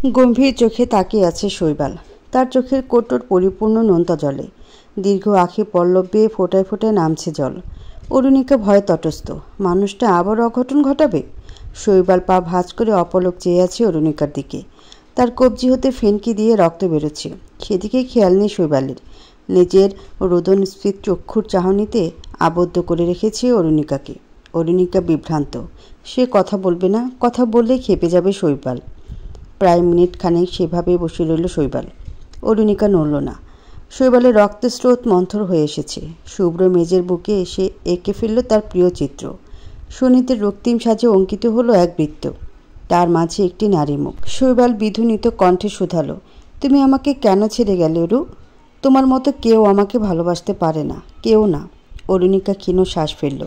গম্ভীর চোখে তাকিয়ে আছে শৈবাল। তার চোখের কোটর পরিপূর্ণ নোনতা জলে। দীর্ঘ আঁখি পল্লব বেয়ে ফোটায় ফোটায় নামছে জল। অরুণিকা ভয়ে তটস্থ। মানুষটা আবার অঘটন ঘটাবে? শৈবাল পা ভাঁজ করে অপলক চেয়ে আছে অরুণিকার দিকে। তার কবজি হতে ফিনকি দিয়ে রক্ত বেরোচ্ছে। সেদিকে খেয়াল নেই শৈবালের। নিজের রোদনস্ফীত চক্ষুর চাহনিতে আবদ্ধ করে রেখেছে অরুণিকাকে। অরুণিকা বিভ্রান্ত। সে কথা বলবে না, কথা বললেই খেপে যাবে শৈবাল। প্রায় মিনিট খানেক সেভাবেই বসে রইল শৈবাল। অরুণিকা নড়ল না। শৈবালের রক্তের স্রোত মন্থর হয়ে এসেছে। শুভ্র মেজের বুকে এসে এঁকে ফেলল তার প্রিয় চিত্র। সুনীতের রক্তিম সাজে অঙ্কিত হলো এক বৃত্ত, তার মাঝে একটি নারী মুখ। শৈবাল বিধুনিত কণ্ঠে শুধালো, তুমি আমাকে কেন ছেড়ে গেলে অরু? তোমার মতো কেউ আমাকে ভালোবাসতে পারে না, কেউ না। অরুণিকা ক্ষীণ শ্বাস ফেলল।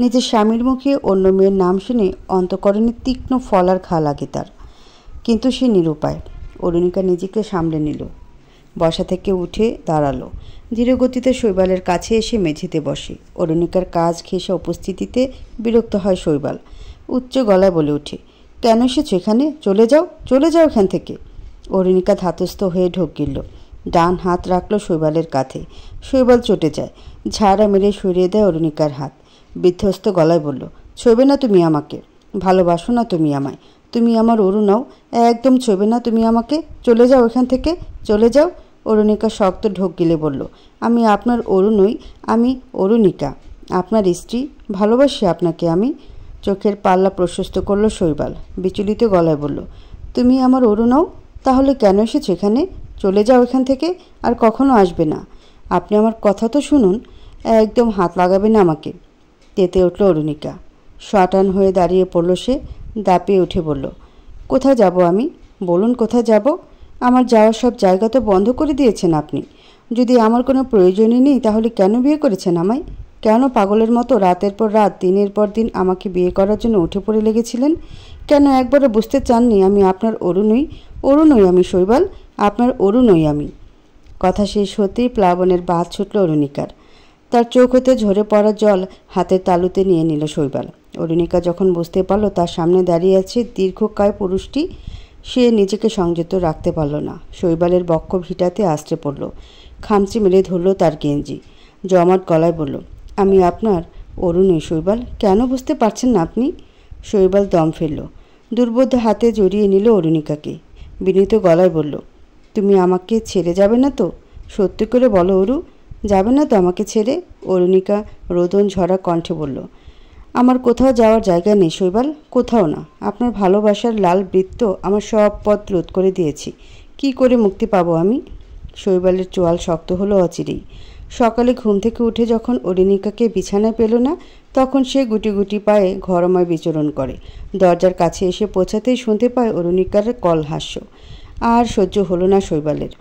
নিজের স্বামীর মুখে অন্য মেয়ের নাম শুনে অন্তঃকরণে তীক্ষ্ণ ফলার ঘা লাগে তার। কিন্তু সে নিরুপায়। অরুণিকা নিজেকে সামলে নিল। বসা থেকে উঠে দাঁড়ালো। ধীরগতিতে শৈবালের কাছে এসে মেঝেতে বসে। অরুণিকার কাজ ঘেঁষা উপস্থিতিতে বিরক্ত হয় শৈবাল। উচ্চ গলায় বলে ওঠে, কেন এসেছো এখানে? চলে যাও, চলে যাও এখান থেকে। অরুণিকা ধাতস্থ হয়ে ঢোক গিলল। ডান হাত রাখল শৈবালের কাঁধে। শৈবাল চটে যায়। ঝাড়া মেরে সরিয়ে দেয় অরুণিকার হাত। বিধ্বস্ত গলায় বলল, ছবে না তুমি আমাকে, ভালোবাসো না তুমি আমায়, তুমি আমার অরু নাও, একদম ছবে না তুমি আমাকে, চলে যাও এখান থেকে, চলে যাও। অরুণিকা শক্ত ঢোক গিলে বলল, আমি আপনার অরু নই, আমি অরুণিকা, আপনার স্ত্রী, ভালোবাসি আপনাকে আমি। চোখের পাল্লা প্রশস্ত করল শৈবাল। বিচলিত গলায় বলল, তুমি আমার অরু নাও, তাহলে কেন এসেছো এখানে? চলে যাও এখান থেকে, আর কখনো আসবে না। আপনি আমার কথা তো শুনুন, একদম হাত লাগাবে না আমাকে। তেতে উঠল অরুণিকা। শটান হয়ে দাঁড়িয়ে পড়ল সে। দাপিয়ে উঠে বলল, কোথায় যাব আমি? বলুন কোথায় যাব? আমার যাওয়ার সব জায়গা তো বন্ধ করে দিয়েছেন আপনি। যদি আমার কোনো প্রয়োজনই নেই তাহলে কেন বিয়ে করেছেন আমায়? কেন পাগলের মতো রাতের পর রাত, দিনের পর দিন আমাকে বিয়ে করার জন্য উঠে পড়ে লেগেছিলেন? কেন একবারও বুঝতে চাননি আমি আপনার অরু নই? অরু নই আমি শৈবাল, আপনার অরু নই আমি। কথা শেষ হতেই প্লাবনের বাঁধ ছুটল অরুণিকার। তার চোখ হতে ঝরে পড়া জল হাতের তালুতে নিয়ে নিল শৈবাল। অরুণিকা যখন বুঝতে পারল তার সামনে দাঁড়িয়ে আছে দীর্ঘকায় পুরুষটি, সে নিজেকে সংযত রাখতে পারল না। শৈবালের বক্ষ ভিটাতে আছড়ে পড়ল। খামচি মেরে ধরল তার গেঞ্জি। জমাট গলায় বলল, আমি আপনার অরু নই শৈবাল, কেন বুঝতে পারছেন না আপনি? শৈবাল দম ফেলল। দুর্বোধ্য হাতে জড়িয়ে নিল অরুণিকাকে। বিনীত গলায় বলল, তুমি আমাকে ছেড়ে যাবে না তো? সত্যি করে বলো অরু, যাবে না তো আমাকে ছেড়ে? অরুণিকা রোদন ঝরা কণ্ঠে বলল, আমার কোথাও যাওয়ার জায়গা নেই শৈবাল, কোথাও না। আপনার ভালোবাসার লাল বৃত্ত আমার সব পথ রোধ করে দিয়েছি, কি করে মুক্তি পাবো আমি? শৈবালের চোয়াল শক্ত হলো অচিরেই। সকালে ঘুম থেকে উঠে যখন অরুণিকাকে বিছানায় পেল না, তখন সে গুটি গুটি পায়ে ঘরময় বিচরণ করে। দরজার কাছে এসে পৌঁছাতেই শুনতে পায় অরুণিকার কলহাস্য। আর সহ্য হলো না শৈবালের।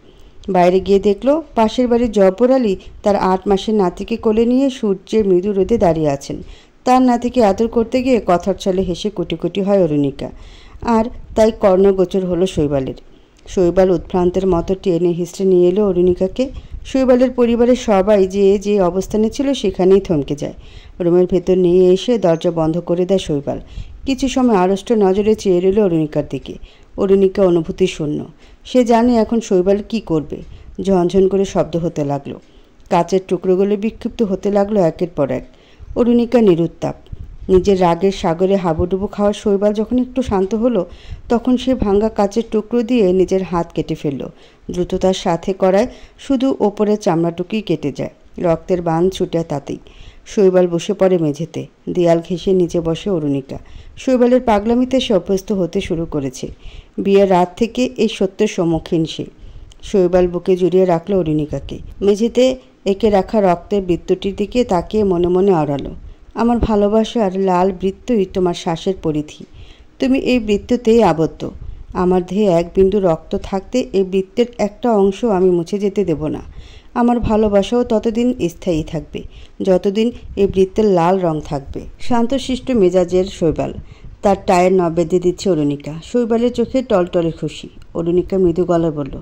বাইরে গিয়ে দেখলো পাশের বাড়ির জব্বর আলী তার 8 মাসের নাতিকে কোলে নিয়ে সূর্যের মৃদু রোদে দাঁড়িয়ে আছেন। তার নাতিকে আদর করতে গিয়ে কথার ছলে হেসে কুটি কুটি হয় অরুণিকা। আর তাই কর্ণগোচর হলো শৈবালের। শৈবাল উৎভ্রান্তের মতো টেনে হিস্ট্রে নিয়ে এলো অরুণিকাকে। শৈবালের পরিবারের সবাই যে অবস্থানে ছিল সেখানেই থমকে যায়। রুমের ভেতর নিয়ে এসে দরজা বন্ধ করে দেয় শৈবাল। কিছু সময় আড়ষ্ট নজরে চেয়ে রইল অরুণিকার দিকে। অরুণিকা অনুভূতি শূন্য। সে জানে এখন শৈবাল কি করবে। ঝনঝন করে শব্দ হতে লাগলো। কাচের টুকরোগুলো বিক্ষিপ্ত হতে লাগলো একের পর এক। অরুণিকা নিরুত্তাপ। নিজের রাগের সাগরে হাবুডুবু খাওয়া শৈবাল যখন একটু শান্ত হলো, তখন সে ভাঙ্গা কাচের টুকরো দিয়ে নিজের হাত কেটে ফেলল। দ্রুততার সাথে করায় শুধু ওপরের চামড়াটুকুই কেটে যায়। রক্তের বাঁধ ছুটে তাতেই। শৈবাল বসে পড়ে মেঝেতে। দেয়াল ঘেঁষে নিচে বসে অরুণিকা। শৈবালের পাগলামিতে সে অভ্যস্ত হতে শুরু করেছে। বিয়ের রাত থেকে এই সত্যের সম্মুখীন সে। শৈবাল বুকে জড়িয়ে রাখল অরুণিকাকে। মেঝেতে এঁকে রাখা রক্তের বৃত্তটির দিকে তাকিয়ে মনে মনে আওড়ালো, আমার ভালোবাসার লাল বৃত্তই তোমার শ্বাসের পরিধি। তুমি এই বৃত্ততেই আবদ্ধ। আমার দেহে এক বিন্দু রক্ত থাকতে এই বৃত্তের একটা অংশ আমি মুছে যেতে দেব না। আমার ভালোবাসাও ততদিন স্থায়ী থাকবে যতদিন এই বৃত্তের লাল রং থাকবে। শান্তশিষ্ট মেজাজের শৈবাল। তার টায়ের নখ বেঁধে দিচ্ছে অরুণিকা। শৈবালের চোখে টলটলে খুশি। অরুণিকা মৃদু গলায় বলল,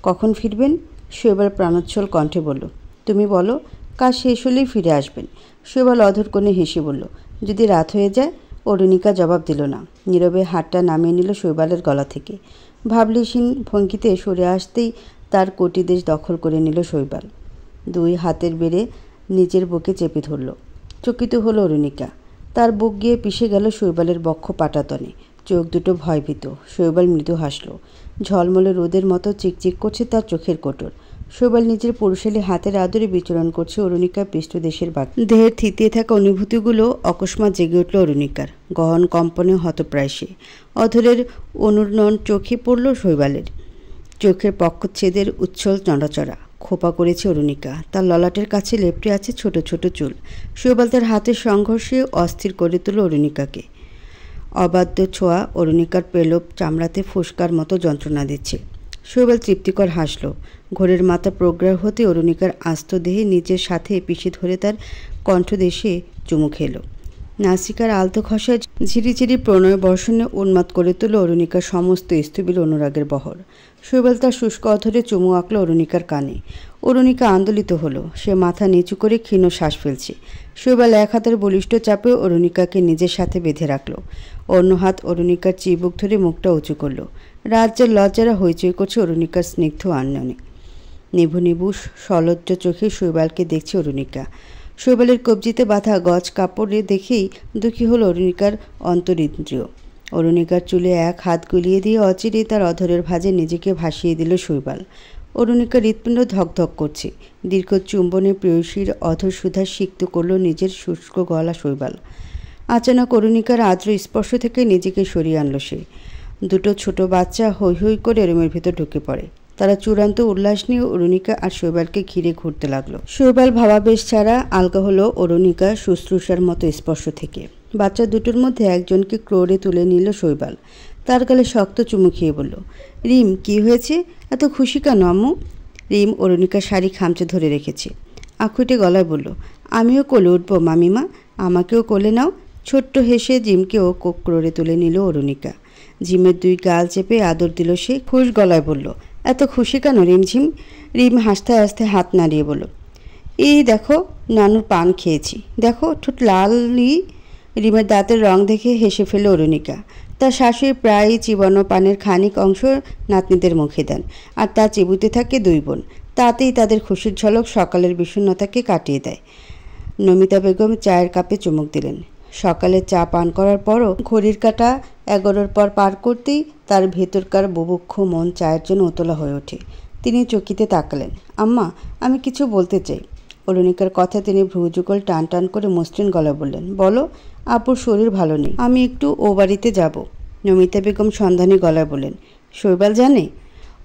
কখন ফিরবেন? শৈবাল প্রাণোচ্ছল কণ্ঠে বলল, তুমি বলো, কাজ শেষ হলেই ফিরে আসবেন। শৈবাল অধর কোণে হেসে বলল, যদি রাত হয়ে যায়? অরুণিকা জবাব দিল না। নীরবে হাতটা নামিয়ে নিল শৈবালের গলা থেকে। ভাবলেশীন ভঙ্গিতে সরে আসতেই তার কটিদেশ দখল করে নিল শৈবাল। দুই হাতের বেড়ে নিজের বুকে চেপে ধরল। চকিত হলো অরুণিকা। তার বুক গিয়ে পিষে গেল শৈবালের বক্ষ পাটাতনে। চোখ দুটো ভয়ভীত। শৈবাল মৃদু হাসল। ঝলমলে রোদের মতো চিকচিক করছে তার চোখের কোটর। শৈবাল নিজের পুরুষালী হাতের আদরে বিচরণ করছে অরুণিকার পৃষ্ঠদেশের বাকি। দেহের থিতিয়ে থাকা অনুভূতিগুলো অকস্মাৎ জেগে উঠল অরুণিকার। গহন কম্পনে হতপ্রায় সে। অধরের অনুর্ণন চোখে পড়ল শৈবালের। চোখের পক্ষচ্ছেদের উচ্ছল নড়াচড়া। খোপা করেছে অরুণিকা। তার ললাটের কাছে লেপ্টে আছে ছোট ছোট চুল। শৈবাল তার হাতের সংঘর্ষে অস্থির করে তুলল অরুণিকাকে। অবাধ্য ছোঁয়া অরুণিকার পেলব চামড়াতে ফুসকার মতো যন্ত্রণা দিচ্ছে। শৈবাল তৃপ্তিকর হাসল। ঘোরের মাথা প্রগ্রাহ হতে অরুণিকার আস্ত দেহে নিজের সাথে পিষে ধরে তার কণ্ঠদেশে চুমু খেল। নাসিকার আলতো খসায় ঝিরিঝিরি প্রণয় বর্ষণে উন্মাদ করে তুলল অরুণিকার সমস্ত স্থবির অনুরাগের বহর। শৈবাল তার শুষ্ক অধরে চুমু আঁকল অরুণিকার কানে। অরুণিকা আন্দোলিত হলো। সে মাথা নিচু করে ক্ষীণ শ্বাস ফেলছে। শৈবাল এক হাতের বলিষ্ঠ চাপে অরুণিকাকে নিজের সাথে বেঁধে রাখল। অন্য হাত অরুণিকার চিবুক ধরে মুখটা উঁচু করল। রাজ্যের লজ্জারা হইচই করছে অরুণিকার স্নিগ্ধ আনয়নে। নিভু নিভু সলজ্জ চোখে শৈবালকে দেখছে অরুণিকা। শৈবালের কবজিতে বাঁধা গজ কাপড়ে দেখেই দুঃখী হল অরুণিকার অন্তরিন্দ্রিয়। অরুণিকার চুলে এক হাত গুলিয়ে দিয়ে অচিরেই তার অধরের ভাঁজে নিজেকে ভাসিয়ে দিল শৈবাল। অরুণিকার হৃৎপিণ্ড ধকধক করছে। দীর্ঘ চুম্বনে প্রেয়সীর অধর সুধা সিক্ত করল নিজের শুষ্ক গলা শৈবাল। আচানক অরুণিকার আর্দ্র স্পর্শ থেকে নিজেকে সরিয়ে আনল সে। দুটো ছোট বাচ্চা হৈ হৈ করে রুমের ভেতর ঢুকে পড়ে। তারা চূড়ান্ত উল্লাস নিয়ে অরুণিকা আর শৈবালকে ঘিরে ঘুরতে লাগলো। শৈবাল ভাবাবেশ ছাড়া আলগা হলো অরুণিকা শুশ্রূষার মতো স্পর্শ থেকে। বাচ্চা দুটোর মধ্যে একজনকে ক্রোড়ে তুলে নিল শৈবাল। তার গালে শক্ত চুমু খেয়ে বলল, রিম, কি হয়েছে? এত খুশি কেন আম্মু? রিম অরুণিকার শাড়ি খামচে ধরে রেখেছে। আঁখুটে গলায় বলল, আমিও কোলে উঠবো মামিমা, আমাকেও কোলে নাও। ছোট্ট হেসে জিমকেও ক্রোড়ে তুলে নিল অরুণিকা। জিমের দুই গাল চেপে আদর দিল সে। খুশ গলায় বলল, এত খুশি কেন রিমঝিম? রিম হাসতে হাসতে হাত নাড়িয়ে বলল, এই দেখো নানুর পান খেয়েছি, দেখো ঠোঁট লালই। রিমের দাঁতের রং দেখে হেসে ফেল অরুণিকা। তার শাশুড়ি প্রায়ই চিবানো পানের খানিক অংশ নাতনিদের মুখে দেন, আর তা চিবুতে থাকে দুই বোন। তাতেই তাদের খুশির ঝলক সকালের বিষণ্ণতাকে কাটিয়ে দেয়। নমিতা বেগম চায়ের কাপে চুমুক দিলেন। সকালে চা পান করার পরও ঘড়ির কাঁটা 11টার পর পার করতেই তার ভেতরকার বুভুক্ষ মন চায়ের জন্য উতলা হয়ে ওঠে। তিনি চকিতে তাকালেন। আম্মা, আমি কিছু বলতে চাই। অরুণিকার কথা তিনি ভ্রুযুগল টান টান করে মসৃণ গলায় বললেন, বলো। আপুর শরীর ভালো নেই, আমি একটু ও বাড়িতে যাব। নমিতা বেগম সন্ধানী গলায় বললেন, শৈবাল জানে?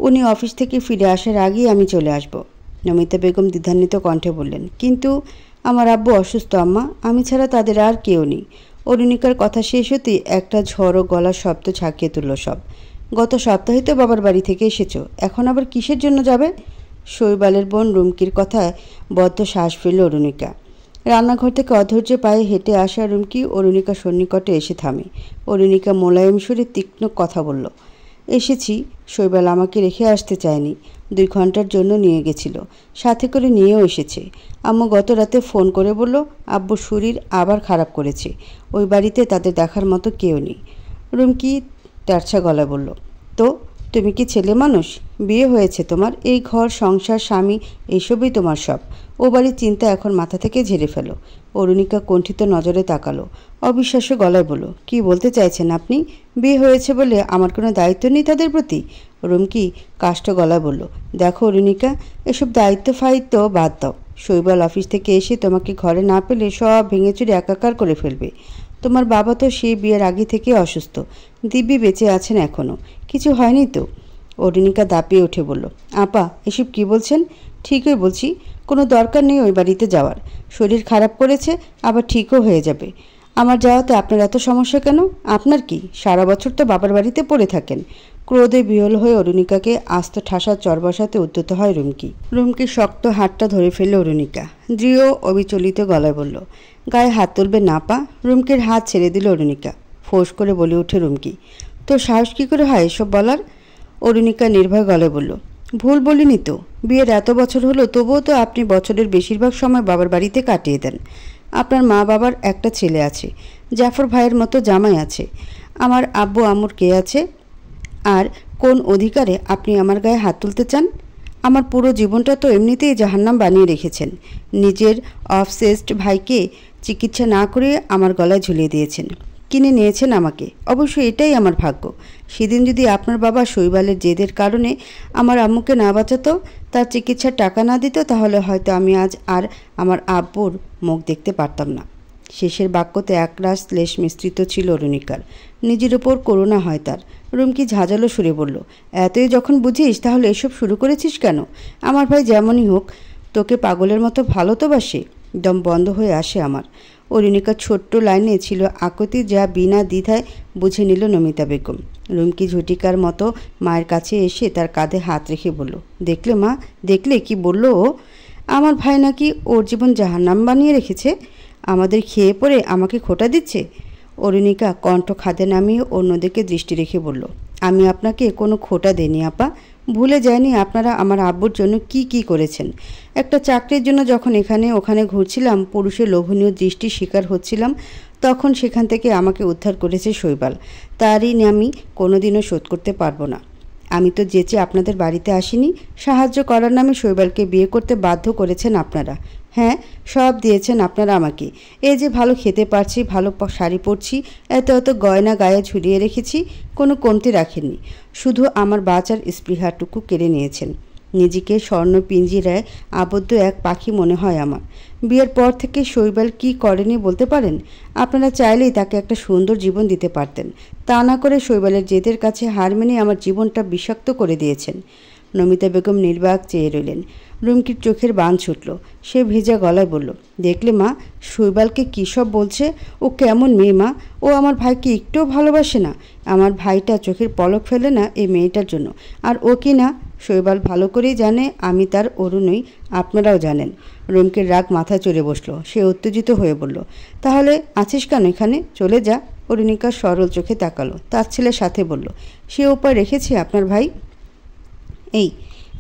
উনি অফিস থেকে ফিরে আসার আগেই আমি চলে আসব। নমিতা বেগম দ্বিধান্বিত কণ্ঠে বললেন, কিন্তু আমার আব্বু অসুস্থ আম্মা, আমি ছাড়া তাদের আর কেউ নেই। অরুণিকার কথা শেষ হতেই একটা ঝড়ো গলার শব্দ ঝাঁকিয়ে তুলল সব। গত সপ্তাহে তো বাবার বাড়ি থেকে এসেছো, এখন আবার কিসের জন্য যাবে? শৈবালের বোন রুমকির কথায় বদ্ধ শ্বাস ফেলল অরুণিকা। রান্নাঘর থেকে অধৈর্য পায়ে হেঁটে আসা রুমকি অরুণিকা সন্নিকটে এসে থামে। অরুণিকা মোলায়েম সুরে তীক্ষ্ণ কথা বলল, এসেছি। শৈবাল আমাকে রেখে আসতে চায়নি, 2 ঘন্টার জন্য নিয়ে গেছিল, সাথে করে নিয়েও এসেছে। আম্মু গত রাতে ফোন করে বলল আব্বুর শরীর আবার খারাপ করেছে, ওই বাড়িতে তাদের দেখার মতো কেউ নেই। রুমকি তেরছা গলায় বলল, তো তুমি কি ছেলে মানুষ? বিয়ে হয়েছে তোমার, এই ঘর সংসার স্বামী এইসবই তোমার সব। ও বাড়ির চিন্তা এখন মাথা থেকে ঝেড়ে ফেলো। অরুণিকা কণ্ঠিত নজরে তাকালো। অবিশ্বাস্য গলায় বলল, কি বলতে চাইছেন আপনি? বিয়ে হয়েছে বলে আমার কোনো দায়িত্ব নেই তাদের প্রতি? রুমকি কাষ্ঠ গলায় বলল, দেখো অরুণিকা, এসব দায়িত্ব ফায়িত্ব বাদ দাও। শৈবাল অফিস থেকে এসে তোমাকে ঘরে না পেলে সব ভেঙেচুরে একাকার করে ফেলবে। তোমার বাবা তো সেই বিয়ের আগে থেকে অসুস্থ, দিব্যি বেঁচে আছেন এখনও, কিছু হয়নি তো? অরুণিকা দাপিয়ে উঠে বলল, আপা এসব কি বলছেন? ঠিকই বলছি, কোনো দরকার নেই ওই বাড়িতে যাওয়ার। শরীর খারাপ করেছে, আবার ঠিকও হয়ে যাবে। আমার যাওয়াতে আপনার এত সমস্যা কেন? আপনার কি, সারা বছর তো বাবার বাড়িতে পড়ে থাকেন। ক্রোধে বিহল হয়ে অরুণিকাকে আস্ত ঠাসা চর বসাতে উদ্যত হয় রুমকি। রুমকির শক্ত হাতটা ধরে ফেলল অরুণিকা। দৃঢ় অবিচলিত গলায় বলল, গায়ে হাত তুলবে না পা। রুমকির হাত ছেড়ে দিল অরুণিকা। ফোঁস করে বলে ওঠে রুমকি, তোর সাহস কী করে হয় এসব বলার? অরুণিকা নির্ভয় গলায় বলল, ভুল বলিনি তো। বিয়ের এত বছর হলো, তবুও তো আপনি বছরের বেশিরভাগ সময় বাবার বাড়িতে কাটিয়ে দেন। আপনার মা বাবার একটা ছেলে আছে, জাফর ভাইয়ের মতো জামাই আছে। আমার আব্বু আম্মুর কে আছে? আর কোন অধিকারে আপনি আমার গায়ে হাত তুলতে চান? আমার পুরো জীবনটা তো এমনিতেই জাহান্নাম বানিয়ে রেখেছেন। নিজের অবসেসড ভাইকে চিকিৎসা না করে আমার গলায় ঝুলিয়ে দিয়েছেন, কিনে নিয়েছেন আমাকে। অবশ্যই এটাই আমার ভাগ্য। সেদিন যদি আপনার বাবা শৈবালের জেদের কারণে আমার আম্মুকে না বাঁচাতো, তার চিকিৎসার টাকা না দিত, তাহলে হয়তো আমি আজ আর আমার আব্বুর মুখ দেখতে পারতাম না। শেষের বাক্যতে একরাশ শ্লেষ মিশ্রিত ছিল অরুণিকার। নিজের ওপর করুণা হয় তার। রুমকি ঝাঁঝালো সুরে বলল, এতই যখন বুঝিস তাহলে এসব শুরু করেছিস কেন? আমার ভাই যেমনই হোক তোকে পাগলের মতো ভালো তো বাসে। দম বন্ধ হয়ে আসে আমার। অরুণিকার ছোট্ট লাইনে ছিল আকুতি, যা বিনা দ্বিধায় বুঝে নিল নমিতা বেগম। রুমকি ঝটিকার মতো মায়ের কাছে এসে তার কাঁধে হাত রেখে বলল, দেখলে মা, দেখলে কি বলল ও? আমার ভাই নাকি ওর জীবন জাহান্নাম বানিয়ে রেখেছে, আমাদের খেয়ে পড়ে আমাকে খোঁটা দিচ্ছে। অরুণিকা কণ্ঠ খাদে নামিয়ে অন্যদিকে দৃষ্টি রেখে বলল, আমি আপনাকে কোনো খোঁটা দেইনি আপা। ভুলে যায়নি আপনারা আমার আব্বুর জন্য কি কি করেছেন। একটা চাকরির জন্য যখন এখানে ওখানে ঘুরছিলাম, পুরুষের লোভনীয় দৃষ্টির শিকার হচ্ছিলাম, তখন সেখান থেকে আমাকে উদ্ধার করেছে শৈবাল। তার ঋণ আমি কোনোদিনও শোধ করতে পারবো না। আমি তো যেচে আপনাদের বাড়িতে আসিনি। সাহায্য করার নামে শৈবালকে বিয়ে করতে বাধ্য করেছেন আপনারা। হ্যাঁ, সব দিয়েছেন আপনারা আমাকে। এই যে ভালো খেতে পারছি, ভালো শাড়ি পরছি, এত এত গয়না গায়ে ঝুলিয়ে রেখেছি, কোনো কমতি রাখেননি। শুধু আমার বাঁচার স্পৃহাটুকু কেড়ে নিয়েছেন। নিজেকে স্বর্ণ পিঞ্জিরায় আবদ্ধ এক পাখি মনে হয় আমার। বিয়ের পর থেকে শৈবাল কি করেনি বলতে পারেন? আপনারা চাইলেই তাকে একটা সুন্দর জীবন দিতে পারতেন। তা না করে শৈবালের জেদের কাছে হার মেনে আমার জীবনটা বিষাক্ত করে দিয়েছেন। নমিতা বেগম নির্বাক চেয়ে রইলেন। রুমকির চোখের বান ছুটল। সে ভেজা গলায় বলল, দেখলে মা, শৈবালকে কী সব বলছে। ও কেমন মেয়ে মা? ও আমার ভাইকে একটুও ভালোবাসে না। আমার ভাইটা চোখের পলক ফেলে না এই মেয়েটার জন্য। আর ও কি না, শৈবাল ভালো করেই জানে আমি তার অরুণই, আপনারাও জানেন। রুমকির রাগ মাথায় চড়ে বসল। সে উত্তেজিত হয়ে বলল, তাহলে আছিস কেন এখানে? চলে যা। অরুণিকা সরল চোখে তাকালো। তার ছেলের সাথে বলল, সে উপায় রেখেছে আপনার ভাই? এই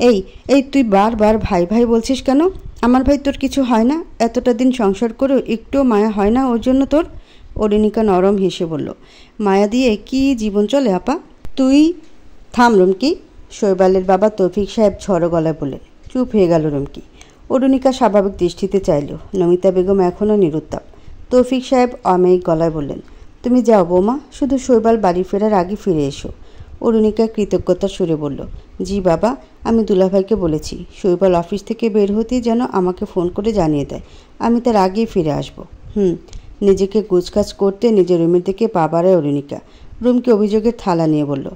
এই এই তুই বারবার ভাই ভাই বলছিস কেন? আমার ভাই তোর কিছু হয় না? এতটা দিন সংসার করেও একটুও মায়া হয় না ওর জন্য তোর? অরুণিকা নরম হেসে বলল, মায়া দিয়ে কি জীবন চলে আপা? তুই থাম রুমকি। শৈবালের বাবা তৌফিক সাহেব ঝড়ো গলায় বললেন। চুপ হয়ে গেল রুমকি। অরুণিকা স্বাভাবিক দৃষ্টিতে চাইল। নমিতা বেগম এখনও নিরুত্তাপ। তৌফিক সাহেব অমায়িক গলায় বললেন, তুমি যাও বৌমা, শুধু শৈবাল বাড়ি ফেরার আগে ফিরে এসো। অরুণিকা কৃতজ্ঞতার সুরে বলল, জি বাবা, আমি দুলাভাইকে বলেছি শৈবাল অফিস থেকে বের হতেই যেন আমাকে ফোন করে জানিয়ে দেয়। আমি তার আগেই ফিরে আসব। নিজেকে গুছকাজ করতে নিজের রুমের দিকে পা বাড়ায় অরুণিকা। রুমকে অভিযোগের থালা নিয়ে বলল,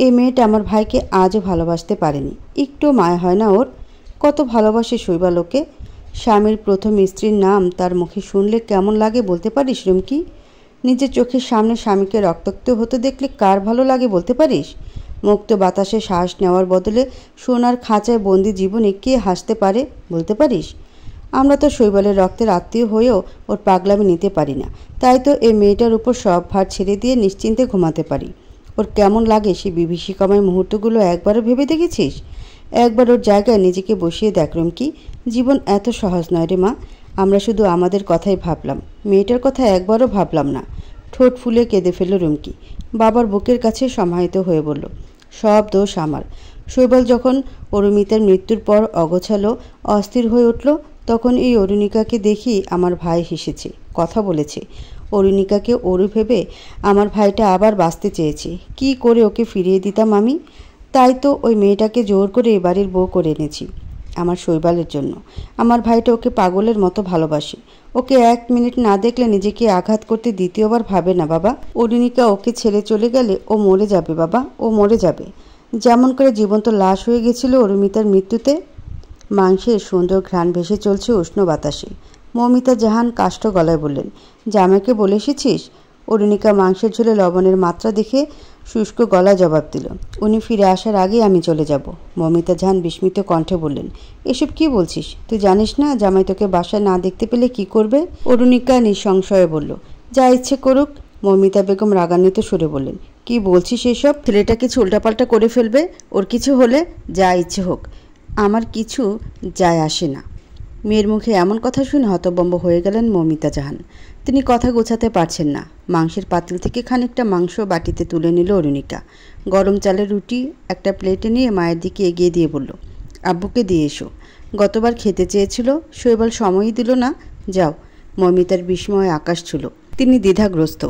এই মেয়েটা আমার ভাইকে আজও ভালোবাসতে পারেনি। একটু মায়া হয় না ওর? কত ভালোবাসে শৈবাল ওকে। স্বামীর প্রথম স্ত্রীর নাম তার মুখে শুনলে কেমন লাগে বলতে পারিস রুমকি? নিজের চোখের সামনে স্বামীকে রক্তাক্ত হতে দেখলে কার ভালো লাগে বলতে পারিস? মুক্ত বাতাসে শ্বাস নেওয়ার বদলে সোনার খাঁচায় বন্দি জীবনে কে হাসতে পারে বলতে পারিস? আমরা তো শৈবালের রক্তের আত্মীয় হয়েও ওর পাগলামি নিতে পারি না। তাই তো এই মেয়েটার উপর সব ভার ছেড়ে দিয়ে নিশ্চিন্তে ঘুমাতে পারি। ওর কেমন লাগে সেই বিভীষিকাময় মুহূর্তগুলো একবারও ভেবে দেখেছিস? একবার ওর জায়গায় নিজেকে বসিয়ে দেখ রুমকি। জীবন এত সহজ নয় রে মা। আমরা শুধু আমাদের কথাই ভাবলাম, মেয়েটার কথা একবারও ভাবলাম না। ঠোঁট ফুলে কেঁদে ফেলল রুমকি। বাবার বুকের কাছে সমাহিত হয়ে বলল, সব দোষ আমার। শৈবাল যখন অরুমিতার মৃত্যুর পর অগোছালো অস্থির হয়ে উঠল, তখন এই অরুণিকাকে দেখি আমার ভাই হেসেছে, কথা বলেছে। অরুণিকাকে অরু ভেবে আমার ভাইটা আবার বাঁচতে চেয়েছে। কি করে ওকে ফিরিয়ে দিতাম আমি? তাই তো ওই মেয়েটাকে জোর করে বাড়ির বউ করে এনেছি আমার শৈবালের জন্য। আমার ভাইটা ওকে পাগলের মতো ভালোবাসে। ওকে এক মিনিট না দেখলে নিজেকে আঘাত করতে দ্বিতীয়বার ভাবে না বাবা। অরুণিকা ওকে ছেড়ে চলে গেলে ও মরে যাবে বাবা, ও মরে যাবে। যেমন করে জীবন্ত লাশ হয়ে গেছিল অরুমিতার মৃত্যুতে। মাংসের সুন্দর ঘ্রাণ ভেসে চলছে উষ্ণ বাতাসে। মৌমিতা জাহান কাষ্ঠ গলায় বললেন, জামাইকে বলে এসেছিস? অরুণিকা মাংসের ঝোলে লবণের মাত্রা দেখে শুষ্ক গলায় জবাব দিল, উনি ফিরে আসার আগেই আমি চলে যাব। মৌমিতা জাহান বিস্মিত কণ্ঠে বললেন, এসব কি বলছিস? তুই জানিস না জামাই তোকে বাসায় না দেখতে পেলে কি করবে? অরুণিকা নিঃসংশয়ে বলল, যা ইচ্ছে করুক। মৌমিতা বেগম রাগান্বিত সুরে বললেন, কি বলছিস এসব? ছেলেটা কিছু উল্টাপাল্টা করে ফেলবে। ওর কিছু হলে যা ইচ্ছে হোক, আমার কিছু যায় আসে না। মেয়ের মুখে এমন কথা শুনে হতভম্ব হয়ে গেলেন মৌমিতা জাহান। তিনি কথা গোছাতে পারছেন না। মাংসের পাতিল থেকে খানিকটা মাংস বাটিতে তুলে নিল অরুণিকা। গরম চালের রুটি একটা প্লেটে নিয়ে মায়ের দিকে এগিয়ে দিয়ে বলল, আব্বুকে দিয়ে এসো। গতবার খেতে চেয়েছিল, শৈবাল সময়ই দিল না। যাও। মমিতার বিস্ময় আকাশ ছুল। তিনি দ্বিধাগ্রস্ত।